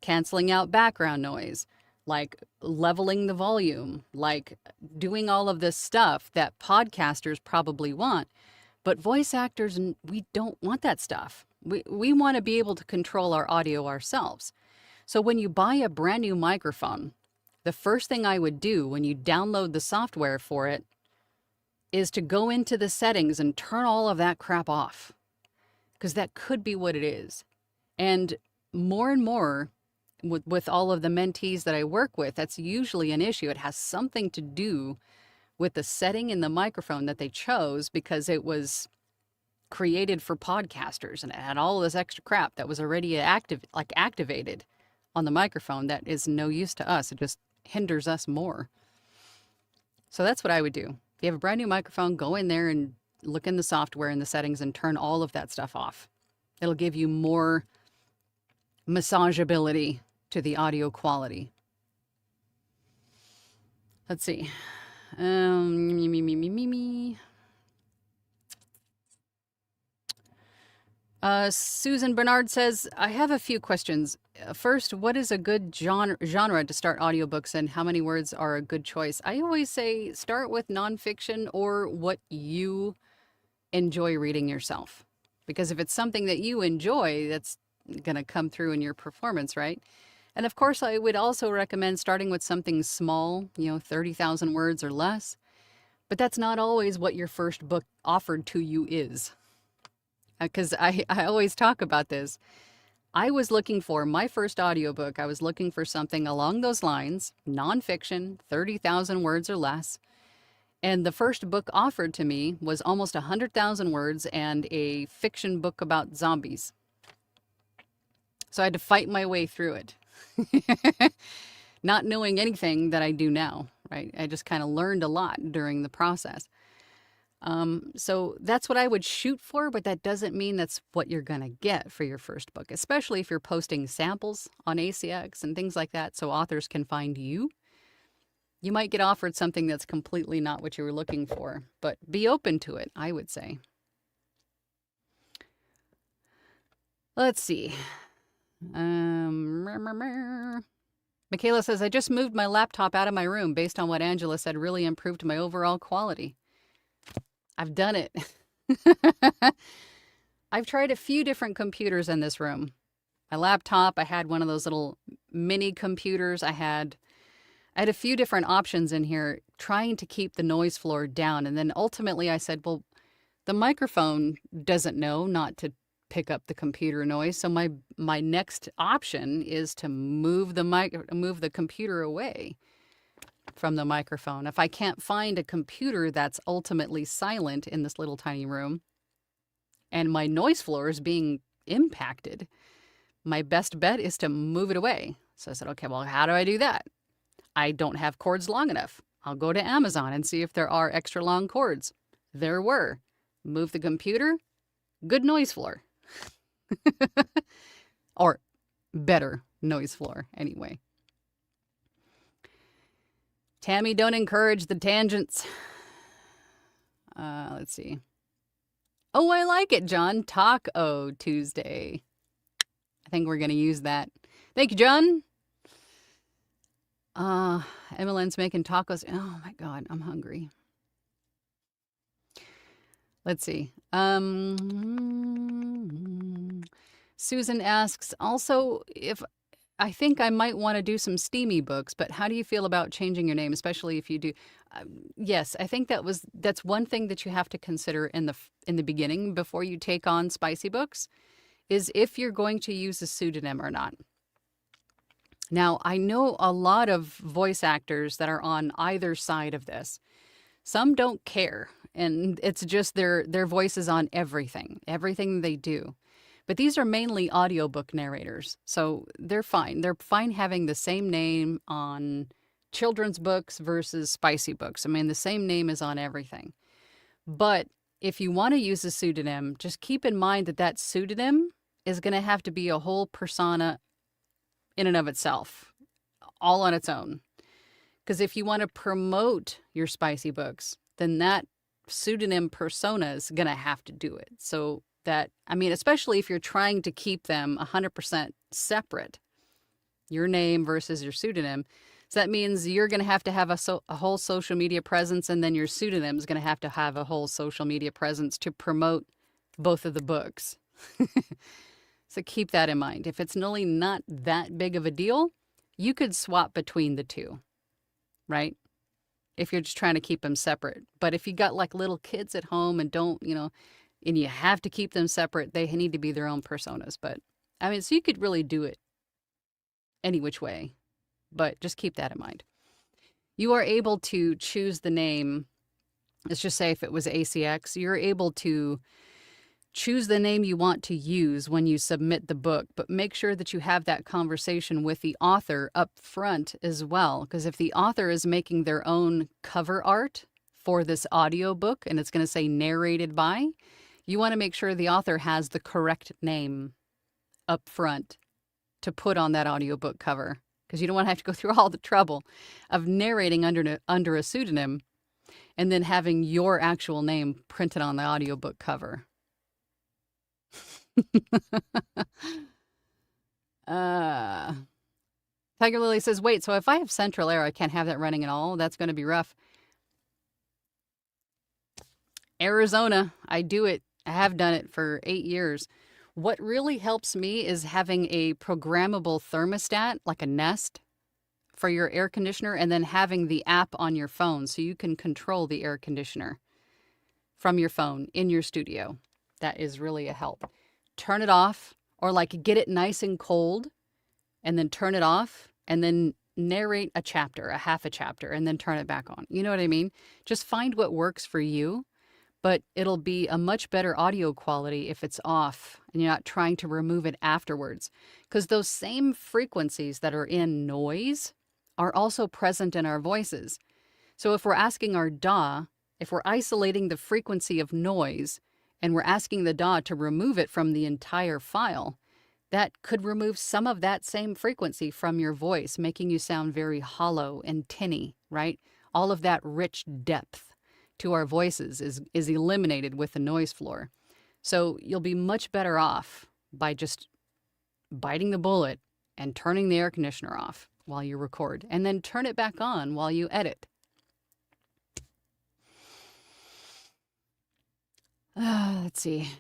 Speaker 1: canceling out background noise, like leveling the volume, like doing all of this stuff that podcasters probably want. But voice actors, we don't want that stuff. We want to be able to control our audio ourselves. So when you buy a brand new microphone, the first thing I would do when you download the software for it is to go into the settings and turn all of that crap off, because that could be what it is. And more, with all of the mentees that I work with, that's usually an issue. It has something to do with the setting in the microphone that they chose, because it was created for podcasters and it had all this extra crap that was already activated on the microphone that is no use to us. It just hinders us more. So that's what I would do. If you have a brand new microphone, go in there and look in the software and the settings and turn all of that stuff off. It'll give you more massageability to the audio quality. Let's see. Susan Bernard says, I have a few questions. First, what is a good genre to start audiobooks, and how many words are a good choice? I always say start with nonfiction or what you enjoy reading yourself. Because if it's something that you enjoy, that's going to come through in your performance, right? And of course, I would also recommend starting with something small, 30,000 words or less. But that's not always what your first book offered to you is. Because I always talk about this. I was looking for my first audiobook. I was looking for something along those lines, nonfiction, 30,000 words or less. And the first book offered to me was almost 100,000 words and a fiction book about zombies. So I had to fight my way through it. Not knowing anything that I do now, right? I just kind of learned a lot during the process. So that's what I would shoot for, but that doesn't mean that's what you're going to get for your first book, especially if you're posting samples on ACX and things like that so authors can find you. You might get offered something that's completely not what you were looking for, but be open to it, I would say. Let's see. Michaela says, I just moved my laptop out of my room based on what Angela said really improved my overall quality. I've done it. I've tried a few different computers in this room. My laptop, I had one of those little mini computers. I had a few different options in here trying to keep the noise floor down. And then ultimately I said, well, the microphone doesn't know not to pick up the computer noise. So my next option is to move the computer away from the microphone. If I can't find a computer that's ultimately silent in this little tiny room and my noise floor is being impacted, my best bet is to move it away. So I said, okay, well, how do I do that? I don't have cords long enough. I'll go to Amazon and see if there are extra long cords. There were. Move the computer, good noise floor. Or better noise floor, anyway. Tammy, don't encourage the tangents. Let's see. Oh, I like it, John. Taco Tuesday. I think we're going to use that. Thank you, John. Emmeline's making tacos. Oh, my God. I'm hungry. Let's see. Susan asks, also, if I think I might want to do some steamy books, but how do you feel about changing your name, especially if you do? Yes, I think that's one thing that you have to consider in the beginning before you take on spicy books, is if you're going to use a pseudonym or not. Now, I know a lot of voice actors that are on either side of this. Some don't care, and it's just their voices on everything they do. But these are mainly audiobook narrators, so they're fine. They're fine having the same name on children's books versus spicy books. I mean, the same name is on everything. But if you want to use a pseudonym, just keep in mind that pseudonym is going to have to be a whole persona in and of itself. all on its own. Because if you want to promote your spicy books, then that pseudonym persona is going to have to do it. So that, I mean, especially if you're trying to keep them 100% separate, your name versus your pseudonym. So that means you're going to have a whole social media presence, and then your pseudonym is going to have a whole social media presence to promote both of the books. So keep that in mind. If it's really not that big of a deal, you could swap between the two, right? If you're just trying to keep them separate. But if you got like little kids at home and don't, and you have to keep them separate, they need to be their own personas. But I mean, so you could really do it any which way, but just keep that in mind. You are able to choose the name. Let's just say if it was ACX, you're able to choose the name you want to use when you submit the book, but make sure that you have that conversation with the author up front as well. Because if the author is making their own cover art for this audiobook and it's going to say narrated by, you want to make sure the author has the correct name up front to put on that audiobook cover. Because you don't want to have to go through all the trouble of narrating under a pseudonym and then having your actual name printed on the audiobook cover. Tiger Lily says, wait, so if I have central air, I can't have that running at all? That's going to be rough. Arizona, I do it. I have done it for 8 years. What really helps me is having a programmable thermostat, like a Nest, for your air conditioner, and then having the app on your phone so you can control the air conditioner from your phone in your studio. That is really a help. Turn it off, or like get it nice and cold and then turn it off and then narrate a chapter, a half a chapter, and then turn it back on. You know what I mean? Just find what works for you, but it'll be a much better audio quality if it's off and you're not trying to remove it afterwards. Because those same frequencies that are in noise are also present in our voices. So if we're asking our DAW, if we're isolating the frequency of noise, and we're asking the DAW to remove it from the entire file, that could remove some of that same frequency from your voice, making you sound very hollow and tinny, right? All of that rich depth to our voices is eliminated with the noise floor. So you'll be much better off by just biting the bullet and turning the air conditioner off while you record, and then turn it back on while you edit. Let's see.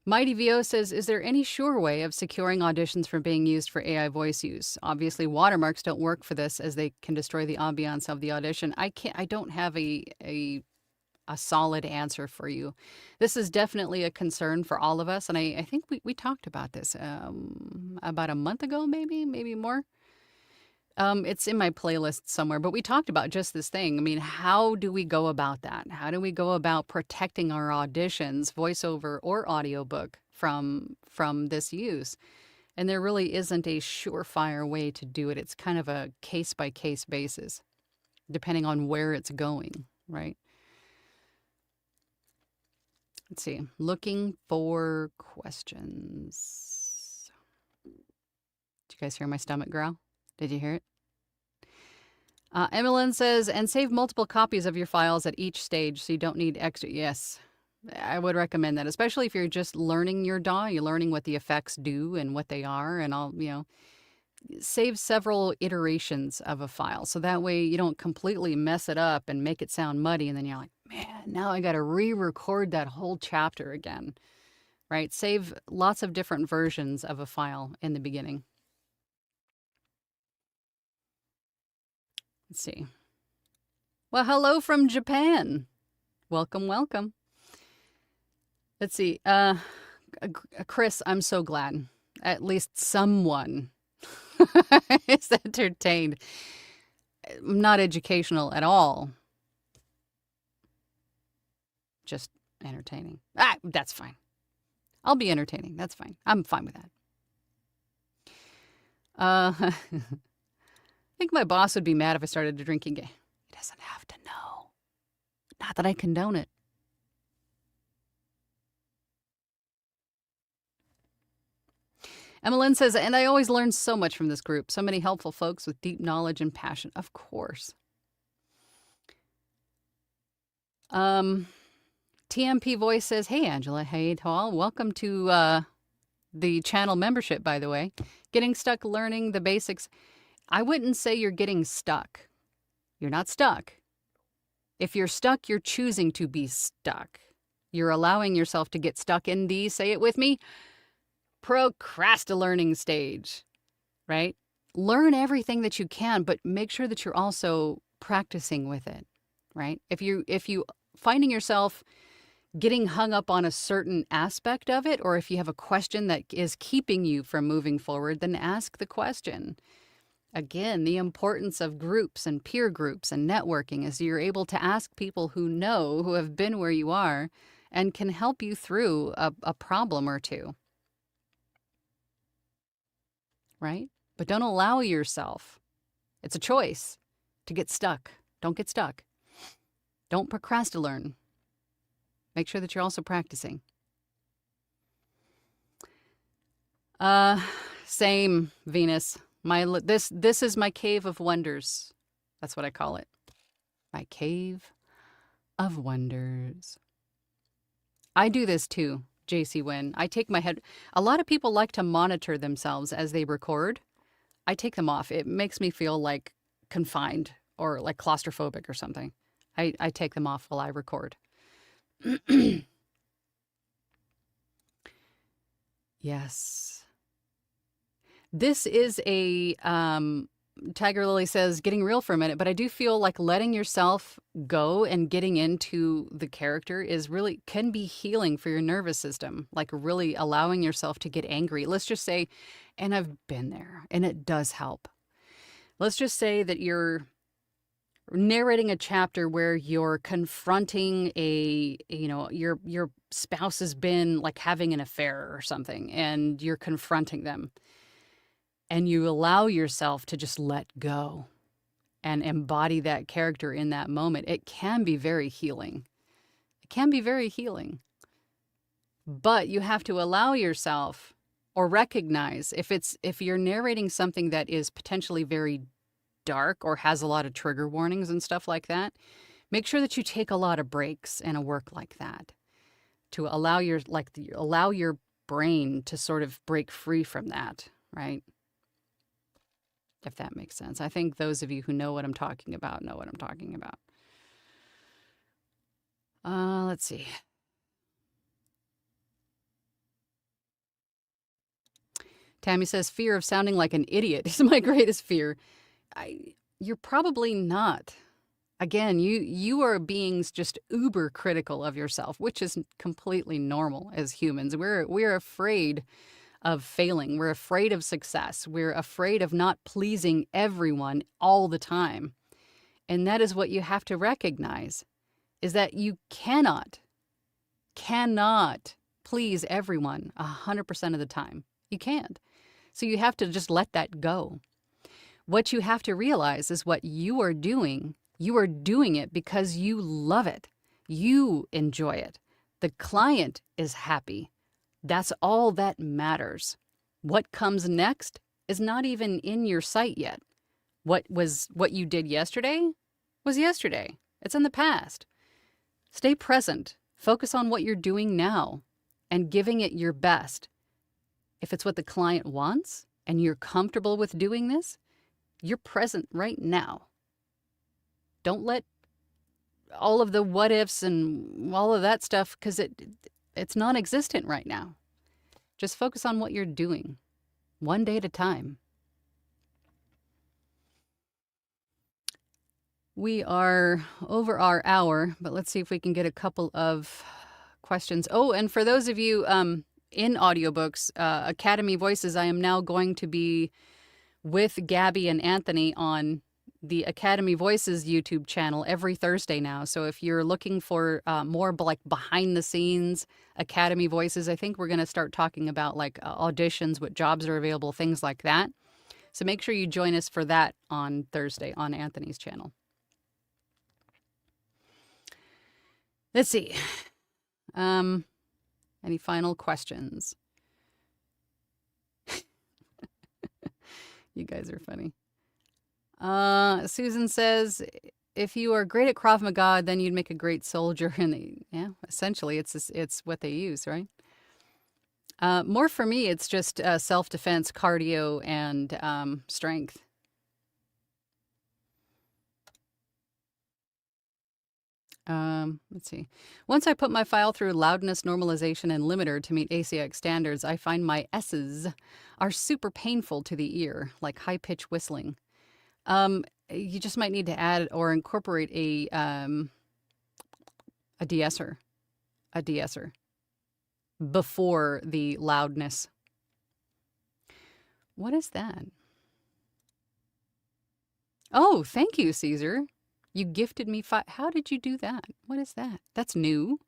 Speaker 1: Mighty VO says, is there any sure way of securing auditions from being used for AI voice use? Obviously, watermarks don't work for this as they can destroy the ambiance of the audition. I don't have a solid answer for you. This is definitely a concern for all of us. And I think we talked about this about a month ago, maybe more. It's in my playlist somewhere, but we talked about just this thing. I mean, how do we go about that? How do we go about protecting our auditions, voiceover or audiobook from this use? And there really isn't a surefire way to do it. It's kind of a case-by-case basis, depending on where it's going, right? Let's see. Looking for questions. Did you guys hear my stomach growl? Did you hear it? Emmeline says, and save multiple copies of your files at each stage so you don't need extra. Yes, I would recommend that, especially if you're just learning your DAW, you're learning what the effects do and what they are and all, save several iterations of a file. So that way you don't completely mess it up and make it sound muddy. And then you're like, man, now I got to re-record that whole chapter again, right? Save lots of different versions of a file in the beginning. Let's see. Well, hello from Japan. Welcome, welcome. Let's see. Chris, I'm so glad. At least someone is entertained. Not educational at all. Just entertaining. That's fine. I'll be entertaining. That's fine. I'm fine with that. I think my boss would be mad if I started a drinking game. He doesn't have to know. Not that I condone it. Emmeline says, and I always learn so much from this group. So many helpful folks with deep knowledge and passion. Of course. TMP Voice says, hey, Angela. Hey, Tal. Welcome to the channel membership, by the way. Getting stuck learning the basics. I wouldn't say you're getting stuck. You're not stuck. If you're stuck, you're choosing to be stuck. You're allowing yourself to get stuck in the, say it with me, procrastinating stage, right? Learn everything that you can, but make sure that you're also practicing with it, right? If you finding yourself getting hung up on a certain aspect of it, or if you have a question that is keeping you from moving forward, then ask the question. Again, the importance of groups and peer groups and networking is you're able to ask people who know, who have been where you are, and can help you through a problem or two. Right? But don't allow yourself, it's a choice, to get stuck. Don't get stuck. Don't procrastinate. Make sure that you're also practicing. Same, Venus. This is my cave of wonders. That's what I call it. My cave of wonders. I do this too, JC Wynn. I take my head. A lot of people like to monitor themselves as they record. I take them off. It makes me feel like confined or like claustrophobic or something. I take them off while I record. Yes. This is a, Tiger Lily says, getting real for a minute, but I do feel like letting yourself go and getting into the character is really, can be healing for your nervous system. Like really allowing yourself to get angry. Let's just say, and I've been there, and it does help. Let's just say that you're narrating a chapter where you're confronting your spouse has been like having an affair or something, and you're confronting them. And you allow yourself to just let go and embody that character in that moment. It can be very healing. It can be very healing. But you have to allow yourself or recognize if you're narrating something that is potentially very dark or has a lot of trigger warnings and stuff like that, make sure that you take a lot of breaks in a work like that to allow your brain to sort of break free from that, right? If that makes sense. I think those of you who know what I'm talking about know what I'm talking about. Let's see. Tammy says, fear of sounding like an idiot is my greatest fear. You're probably not. Again, you are beings just uber critical of yourself, which is completely normal as humans. We're afraid of failing. We're afraid of success. We're afraid of not pleasing everyone all the time. And that is what you have to recognize, is that you cannot please everyone 100% of the time. You can't. So you have to just let that go. What you have to realize is what you are doing it because you love it. You enjoy it. The client is happy. That's all that matters. What comes next is not even in your sight yet. What you did yesterday was yesterday. It's in the past. Stay present. Focus on what you're doing now and giving it your best. If it's what the client wants and you're comfortable with doing this, you're present right now. Don't let all of the what ifs and all of that stuff, because it's non-existent right now. Just focus on what you're doing, one day at a time. We are over our hour, but let's see if we can get a couple of questions. Oh, and for those of you in audiobooks, Academy Voices, I am now going to be with Gabby and Anthony on the Academy Voices YouTube channel every Thursday now. So if you're looking for more like behind the scenes Academy Voices, I think we're going to start talking about like auditions, what jobs are available, things like that. So make sure you join us for that on Thursday on Anthony's channel. Let's see. Any final questions? You guys are funny. Susan says, if you are great at Krav Maga, then you'd make a great soldier. And yeah, essentially, it's what they use, right? More for me, it's just self-defense, cardio, and strength. Let's see. Once I put my file through loudness normalization and limiter to meet ACX standards, I find my S's are super painful to the ear, like high-pitched whistling. You just might need to add or incorporate a de-esser, before the loudness. What is that? Oh, thank you, Caesar. You gifted me 5. How did you do that? What is that? That's new.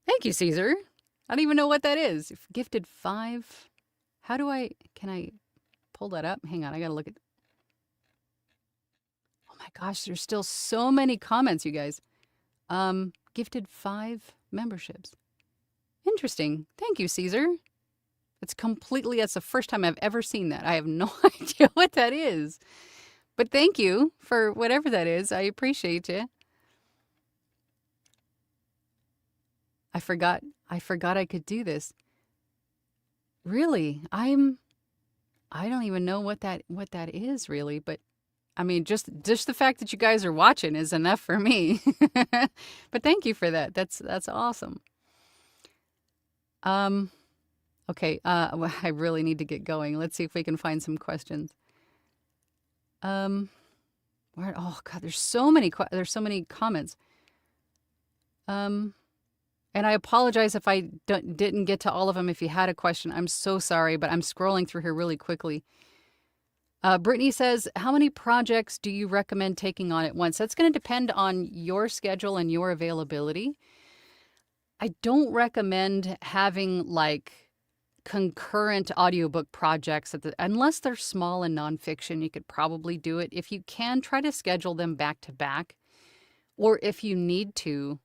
Speaker 1: Thank you, Caesar. I don't even know what that is. If gifted 5. How do can I pull that up? Hang on, I gotta look at. Oh my gosh, there's still so many comments, you guys. Gifted 5 memberships. Interesting. Thank you, Caesar. That's the first time I've ever seen that. I have no idea what that is. But thank you for whatever that is. I appreciate you. I forgot I could do this. Really? I don't even know what that is really, but I mean just the fact that you guys are watching is enough for me. But thank you for that. That's awesome. Okay, I really need to get going. Let's see if we can find some questions. Oh God, there's so many comments. And I apologize if I didn't get to all of them. If you had a question, I'm so sorry, but I'm scrolling through here really quickly. Brittany says, how many projects do you recommend taking on at once? That's going to depend on your schedule and your availability. I don't recommend having like concurrent audiobook projects unless they're small and nonfiction. You could probably do it. If you can, try to schedule them back to back, or if you need to,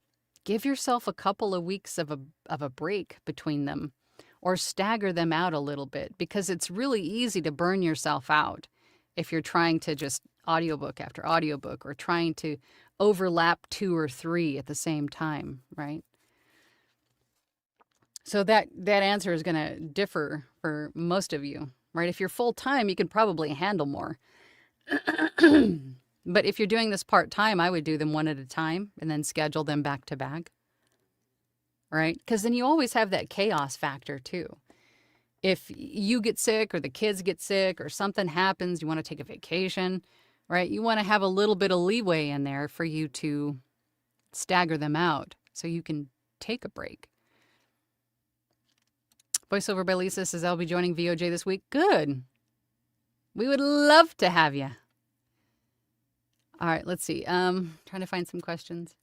Speaker 1: give yourself a couple of weeks of a break between them, or stagger them out a little bit, because it's really easy to burn yourself out if you're trying to just audiobook after audiobook, or trying to overlap 2 or 3 at the same time, right? So that answer is going to differ for most of you, right? If you're full-time, you can probably handle more. But if you're doing this part-time, I would do them one at a time and then schedule them back to back, right? Because then you always have that chaos factor too. If you get sick or the kids get sick or something happens, you want to take a vacation, right? You want to have a little bit of leeway in there for you to stagger them out so you can take a break. Voiceover by Lisa says, I'll be joining VOJ this week. Good. We would love to have you. All right, let's see. Trying to find some questions.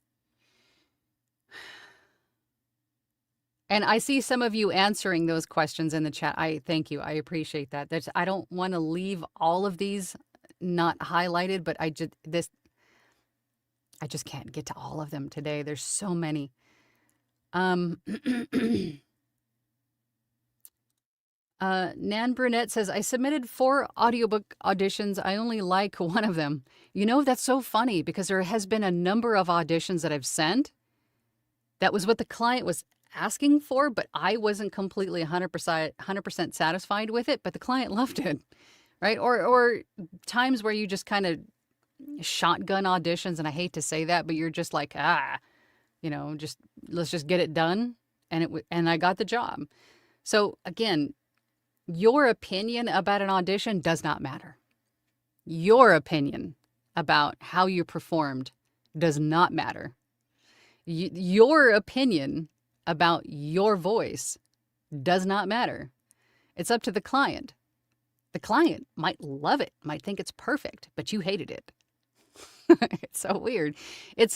Speaker 1: And I see some of you answering those questions in the chat. I thank you. I appreciate that. I don't want to leave all of these not highlighted, but I just can't get to all of them today. There's so many. Nan Brunette says, I submitted 4 audiobook auditions. I only like one of them. You know, that's so funny because there has been a number of auditions that I've sent. That was what the client was asking for, but I wasn't completely 100% satisfied with it, but the client loved it, right? Or times where you just kind of shotgun auditions, and I hate to say that, but you're just like, just let's just get it done, and I got the job. So again, your opinion about an audition does not matter. Your opinion about how you performed does not matter. Your opinion about your voice does not matter. It's up to the client. The client might love it, might think it's perfect, but you hated it. It's so weird. It's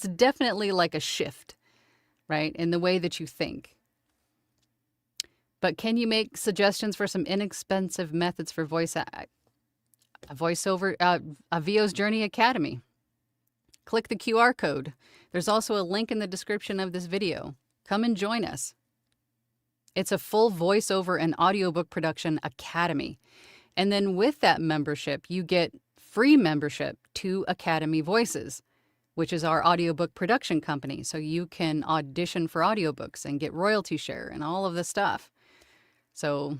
Speaker 1: definitely like a shift, right, in the way that you think. But can you make suggestions for some inexpensive methods for voiceover? VO's Journey Academy. Click the QR code. There's also a link in the description of this video. Come and join us. It's a full voiceover and audiobook production academy. And then with that membership, you get free membership to Academy Voices, which is our audiobook production company. So you can audition for audiobooks and get royalty share and all of this stuff. So,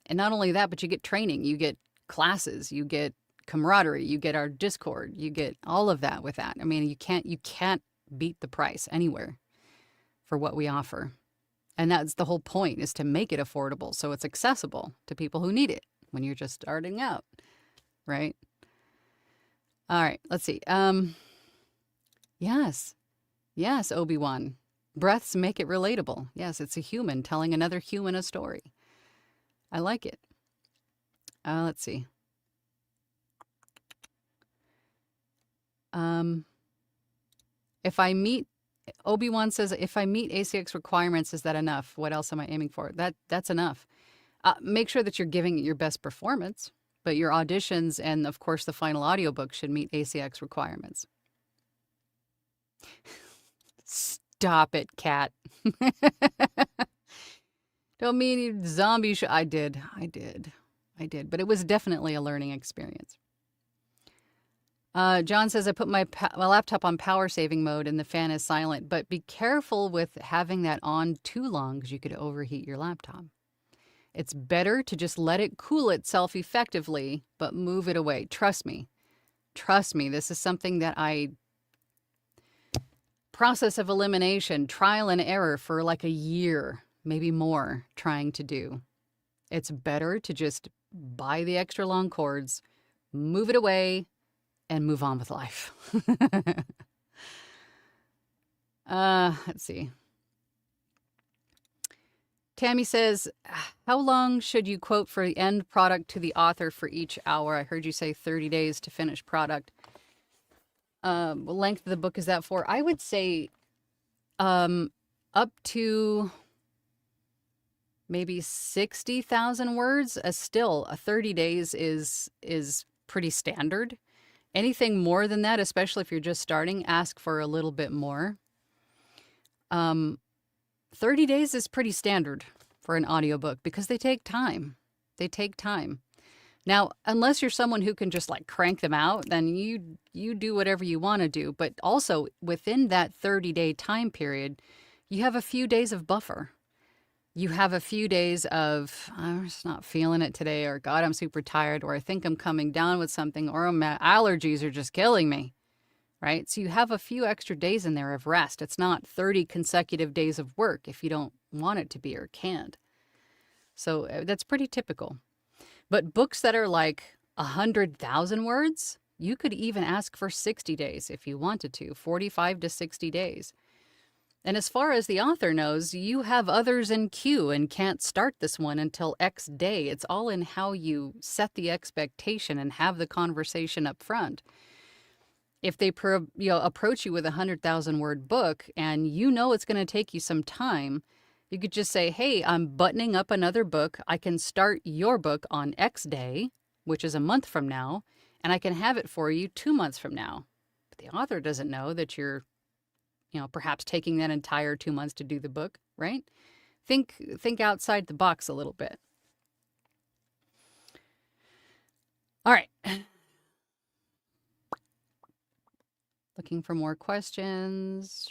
Speaker 1: and not only that, but you get training, you get classes, you get camaraderie, you get our Discord, you get all of that with that. I mean, you can't beat the price anywhere for what we offer. And that's the whole point, is to make it affordable so it's accessible to people who need it when you're just starting out, right? All right, let's see. Yes, Obi-Wan. Breaths make it relatable. Yes, it's a human telling another human a story. I like it. Let's see. Obi-Wan says, if I meet ACX requirements, is that enough? What else am I aiming for? That's enough. Make sure that you're giving it your best performance, but your auditions and, of course, the final audiobook should meet ACX requirements. Stop it, cat. Don't mean you zombie I did. But it was definitely a learning experience. John says, I put my laptop on power saving mode and the fan is silent, but be careful with having that on too long because you could overheat your laptop. It's better to just let it cool itself effectively, but move it away. Trust me. This is something that process of elimination, trial and error for like a year, maybe more, trying to do. It's better to just buy the extra long cords, move it away, and move on with life. Let's see. Tammy says, how long should you quote for the end product to the author for each hour? I heard you say 30 days to finish product. What length of the book is that for? I would say up to maybe 60,000 words. Still, 30 days is pretty standard. Anything more than that, especially if you're just starting, ask for a little bit more. 30 days is pretty standard for an audiobook because they take time. Now, unless you're someone who can just like crank them out, then you do whatever you want to do. But also within that 30-day time period, you have a few days of buffer. You have a few days of, I'm just not feeling it today, or God, I'm super tired, or I think I'm coming down with something, or my allergies are just killing me, right? So you have a few extra days in there of rest. It's not 30 consecutive days of work if you don't want it to be or can't. So that's pretty typical. But books that are like 100,000 words, you could even ask for 60 days if you wanted to, 45 to 60 days. And as far as the author knows, you have others in queue and can't start this one until X day. It's all in how you set the expectation and have the conversation up front. If they approach you with a 100,000 word book and you know it's going to take you some time, you could just say, hey, I'm buttoning up another book. I can start your book on X day, which is a month from now, and I can have it for you 2 months from now. But the author doesn't know that you're perhaps taking that entire 2 months to do the book, right? Think outside the box a little bit. All right. Looking for more questions.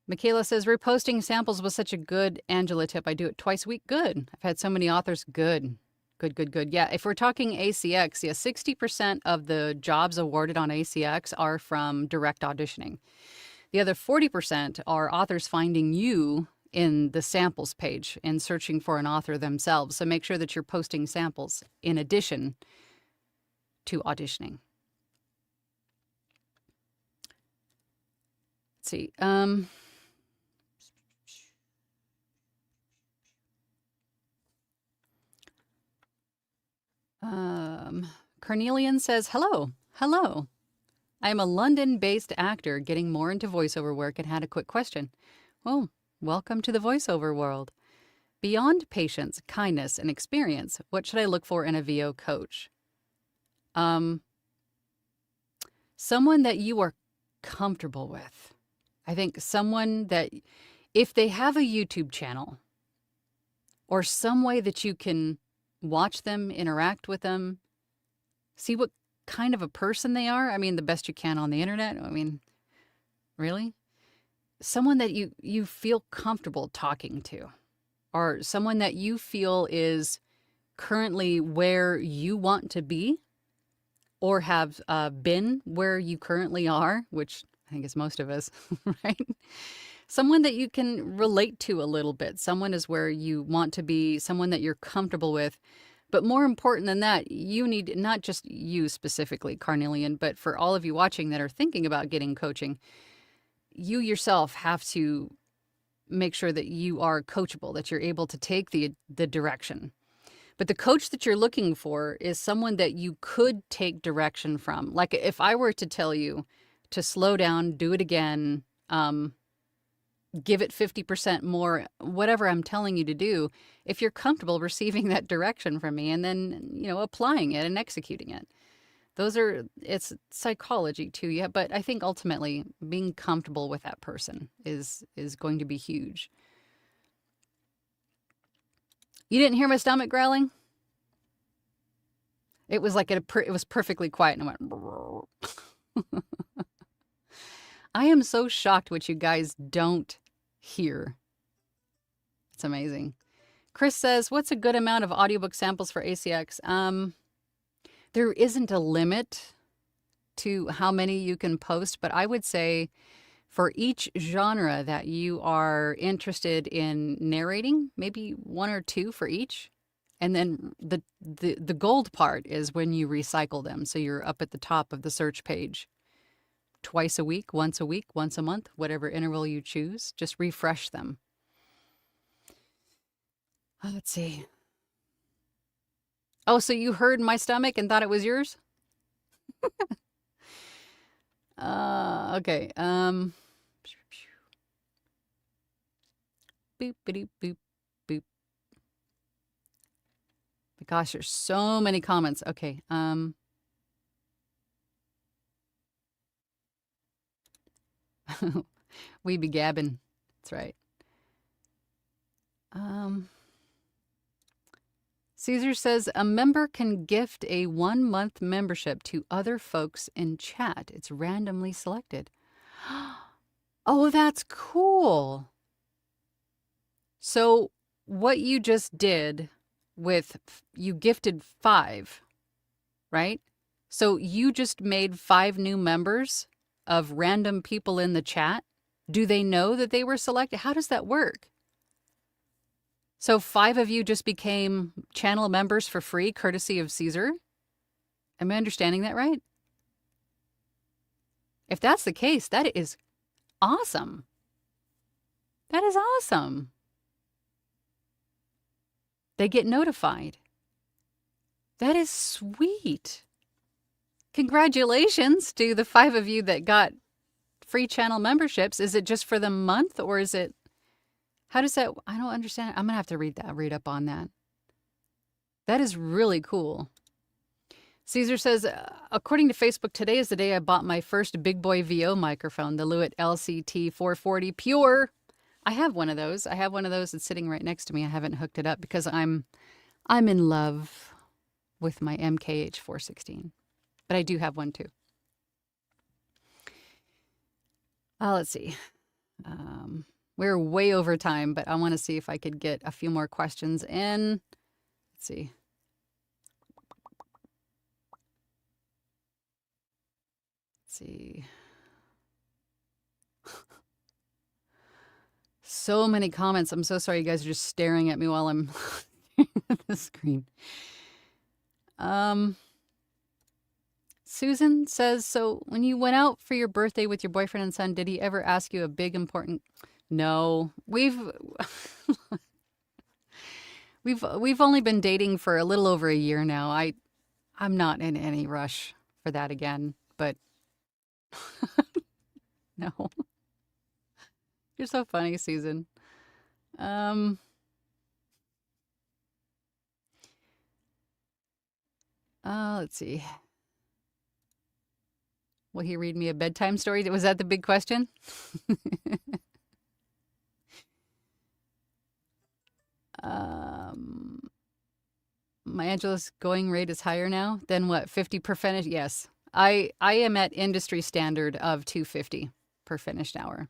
Speaker 1: Michaela says, reposting samples was such a good Angela tip. I do it twice a week. Good. I've had so many authors. Good. Yeah, if we're talking ACX, 60% of the jobs awarded on ACX are from direct auditioning. The other 40% are authors finding you in the samples page and searching for an author themselves. So make sure that you're posting samples in addition to auditioning. Let's see. Cornelian says, hello. I am a London-based actor getting more into voiceover work and had a quick question. Well, welcome to the voiceover world. Beyond patience, kindness, and experience, what should I look for in a VO coach? Someone that you are comfortable with. I think someone that if they have a YouTube channel or some way that you can watch them, interact with them, see what kind of a person they are. I mean, the best you can on the internet. I mean, really? Someone that you feel comfortable talking to, or someone that you feel is currently where you want to be, or have been where you currently are, which I think is most of us, right? Someone that you can relate to a little bit. Someone is where you want to be, someone that you're comfortable with. But more important than that, you need, not just you specifically, Carnelian, but for all of you watching that are thinking about getting coaching, you yourself have to make sure that you are coachable, that you're able to take the direction. But the coach that you're looking for is someone that you could take direction from. Like if I were to tell you to slow down, do it again, give it 50% more, whatever I'm telling you to do, if you're comfortable receiving that direction from me and then, applying it and executing it. It's psychology too, yeah, but I think ultimately being comfortable with that person is going to be huge. You didn't hear my stomach growling? It was like it was perfectly quiet and I went. I am so shocked what you guys don't hear. It's amazing. Chris says, what's a good amount of audiobook samples for ACX? There isn't a limit to how many you can post, but I would say for each genre that you are interested in narrating, maybe 1 or 2 for each. And then the gold part is when you recycle them. So you're up at the top of the search page twice a week, once a month, whatever interval you choose. Just refresh them. Let's see. Oh, so you heard my stomach and thought it was yours? Okay. Boop, boop, boop, boop. Gosh, there's so many comments. Okay. We be gabbing. That's right. Caesar says a member can gift a 1-month membership to other folks in chat. It's randomly selected. Oh, that's cool. So what you just did with, you gifted 5, right? So you just made 5 new members of random people in the chat. Do they know that they were selected? How does that work? So 5 of you just became channel members for free, courtesy of Caesar? Am I understanding that right? If that's the case, that is awesome. That is awesome. They get notified. That is sweet. Congratulations to the 5 of you that got free channel memberships. Is it just for the month, or is it, how does that, I don't understand. I'm gonna have to read up on that. That is really cool. Caesar says, according to Facebook, today is the day I bought my first big boy VO microphone, the Lewitt LCT 440 Pure. I have one of those. I have one of those that's sitting right next to me. I haven't hooked it up because I'm in love with my MKH 416. But I do have one too. Let's see. We're way over time, but I want to see if I could get a few more questions in. Let's see. Let's see. So many comments. I'm so sorry you guys are just staring at me while I'm at the screen. Susan says, so when you went out for your birthday with your boyfriend and son, did he ever ask you a big, important... No, we've only been dating for a little over a year now. I'm not in any rush for that again, but no. You're so funny, Susan. Let's see. Will he read me a bedtime story? Was that the big question? My Angelus going rate is higher now than what? 50 per finished? Yes. I am at industry standard of 250 per finished hour.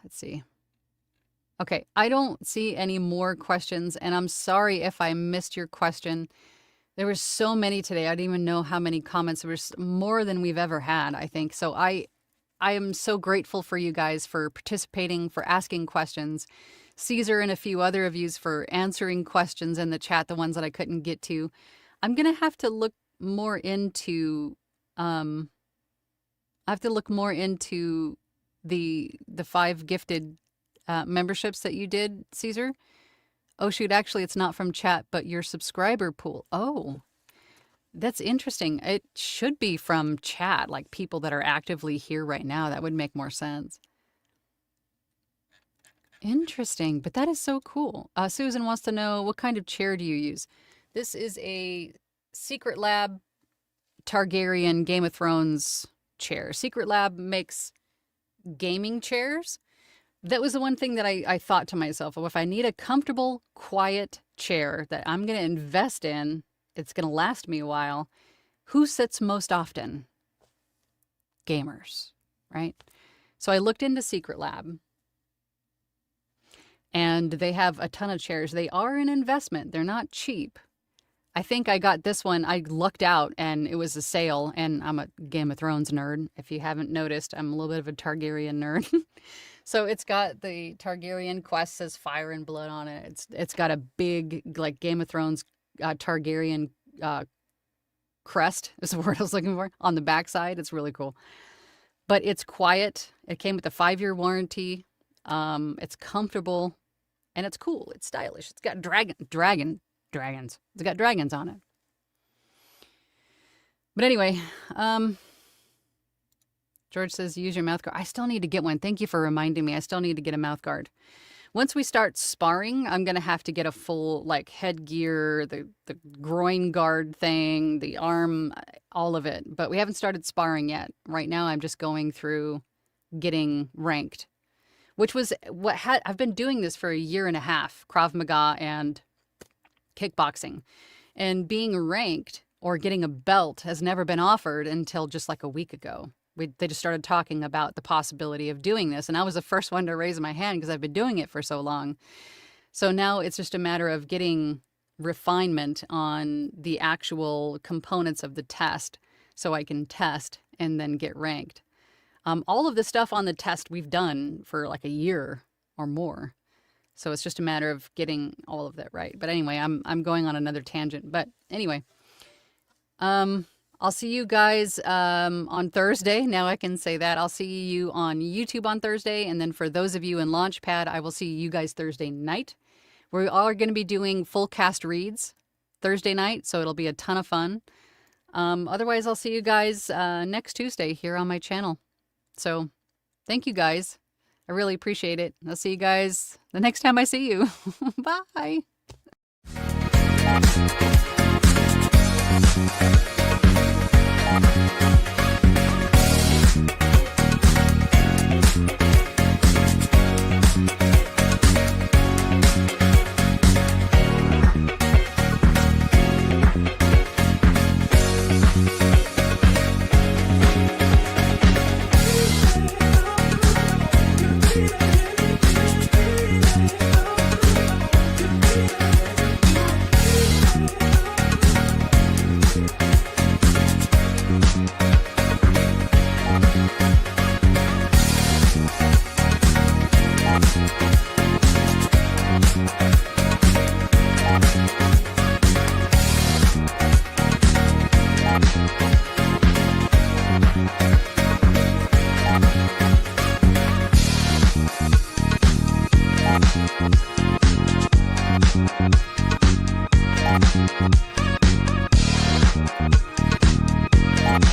Speaker 1: Let's see. Okay, I don't see any more questions, and I'm sorry if I missed your question. There were so many today. I didn't even know how many comments. There was more than we've ever had, I think. So I am so grateful for you guys for participating, for asking questions. Caesar and a few other of yous for answering questions in the chat, the ones that I couldn't get to. I'm going to have to look more into the 5 gifted memberships that you did, Caesar. Oh, shoot, actually, it's not from chat, but your subscriber pool. Oh, that's interesting. It should be from chat, like people that are actively here right now. That would make more sense. Interesting, but that is so cool. Susan wants to know, what kind of chair do you use? This is a Secret Lab Targaryen Game of Thrones chair. Secret Lab makes gaming chairs. That was the one thing that I thought to myself, well, if I need a comfortable, quiet chair that I'm going to invest in, it's going to last me a while, who sits most often? Gamers, right? So I looked into Secret Lab, and they have a ton of chairs. They are an investment. They're not cheap. I think I got this one. I lucked out, and it was a sale, and I'm a Game of Thrones nerd. If you haven't noticed, I'm a little bit of a Targaryen nerd. So it's got the Targaryen quest, says fire and blood on it. It's got a big, like, Game of Thrones Targaryen crest is the word I was looking for on the backside. It's really cool. But it's quiet. It came with a 5-year warranty. It's comfortable, and it's cool. It's stylish. It's got dragons. It's got dragons on it. But anyway, George says, use your mouth guard. I still need to get one. Thank you for reminding me. I still need to get a mouth guard. Once we start sparring, I'm going to have to get a full, like, headgear, the groin guard thing, the arm, all of it. But we haven't started sparring yet. Right now, I'm just going through getting ranked, which was I've been doing this for a year and a half, Krav Maga and kickboxing. And being ranked or getting a belt has never been offered until just like a week ago. They just started talking about the possibility of doing this. And I was the first one to raise my hand because I've been doing it for so long. So now it's just a matter of getting refinement on the actual components of the test so I can test and then get ranked. All of the stuff on the test we've done for like a year or more. So it's just a matter of getting all of that right. But anyway, I'm going on another tangent. But anyway, I'll see you guys on Thursday. Now I can say that. I'll see you on YouTube on Thursday. And then for those of you in Launchpad, I will see you guys Thursday night. We are going to be doing full cast reads Thursday night, so it'll be a ton of fun. Otherwise, I'll see you guys next Tuesday here on my channel. So thank you guys. I really appreciate it. I'll see you guys the next time I see you. Bye.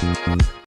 Speaker 1: Thank you.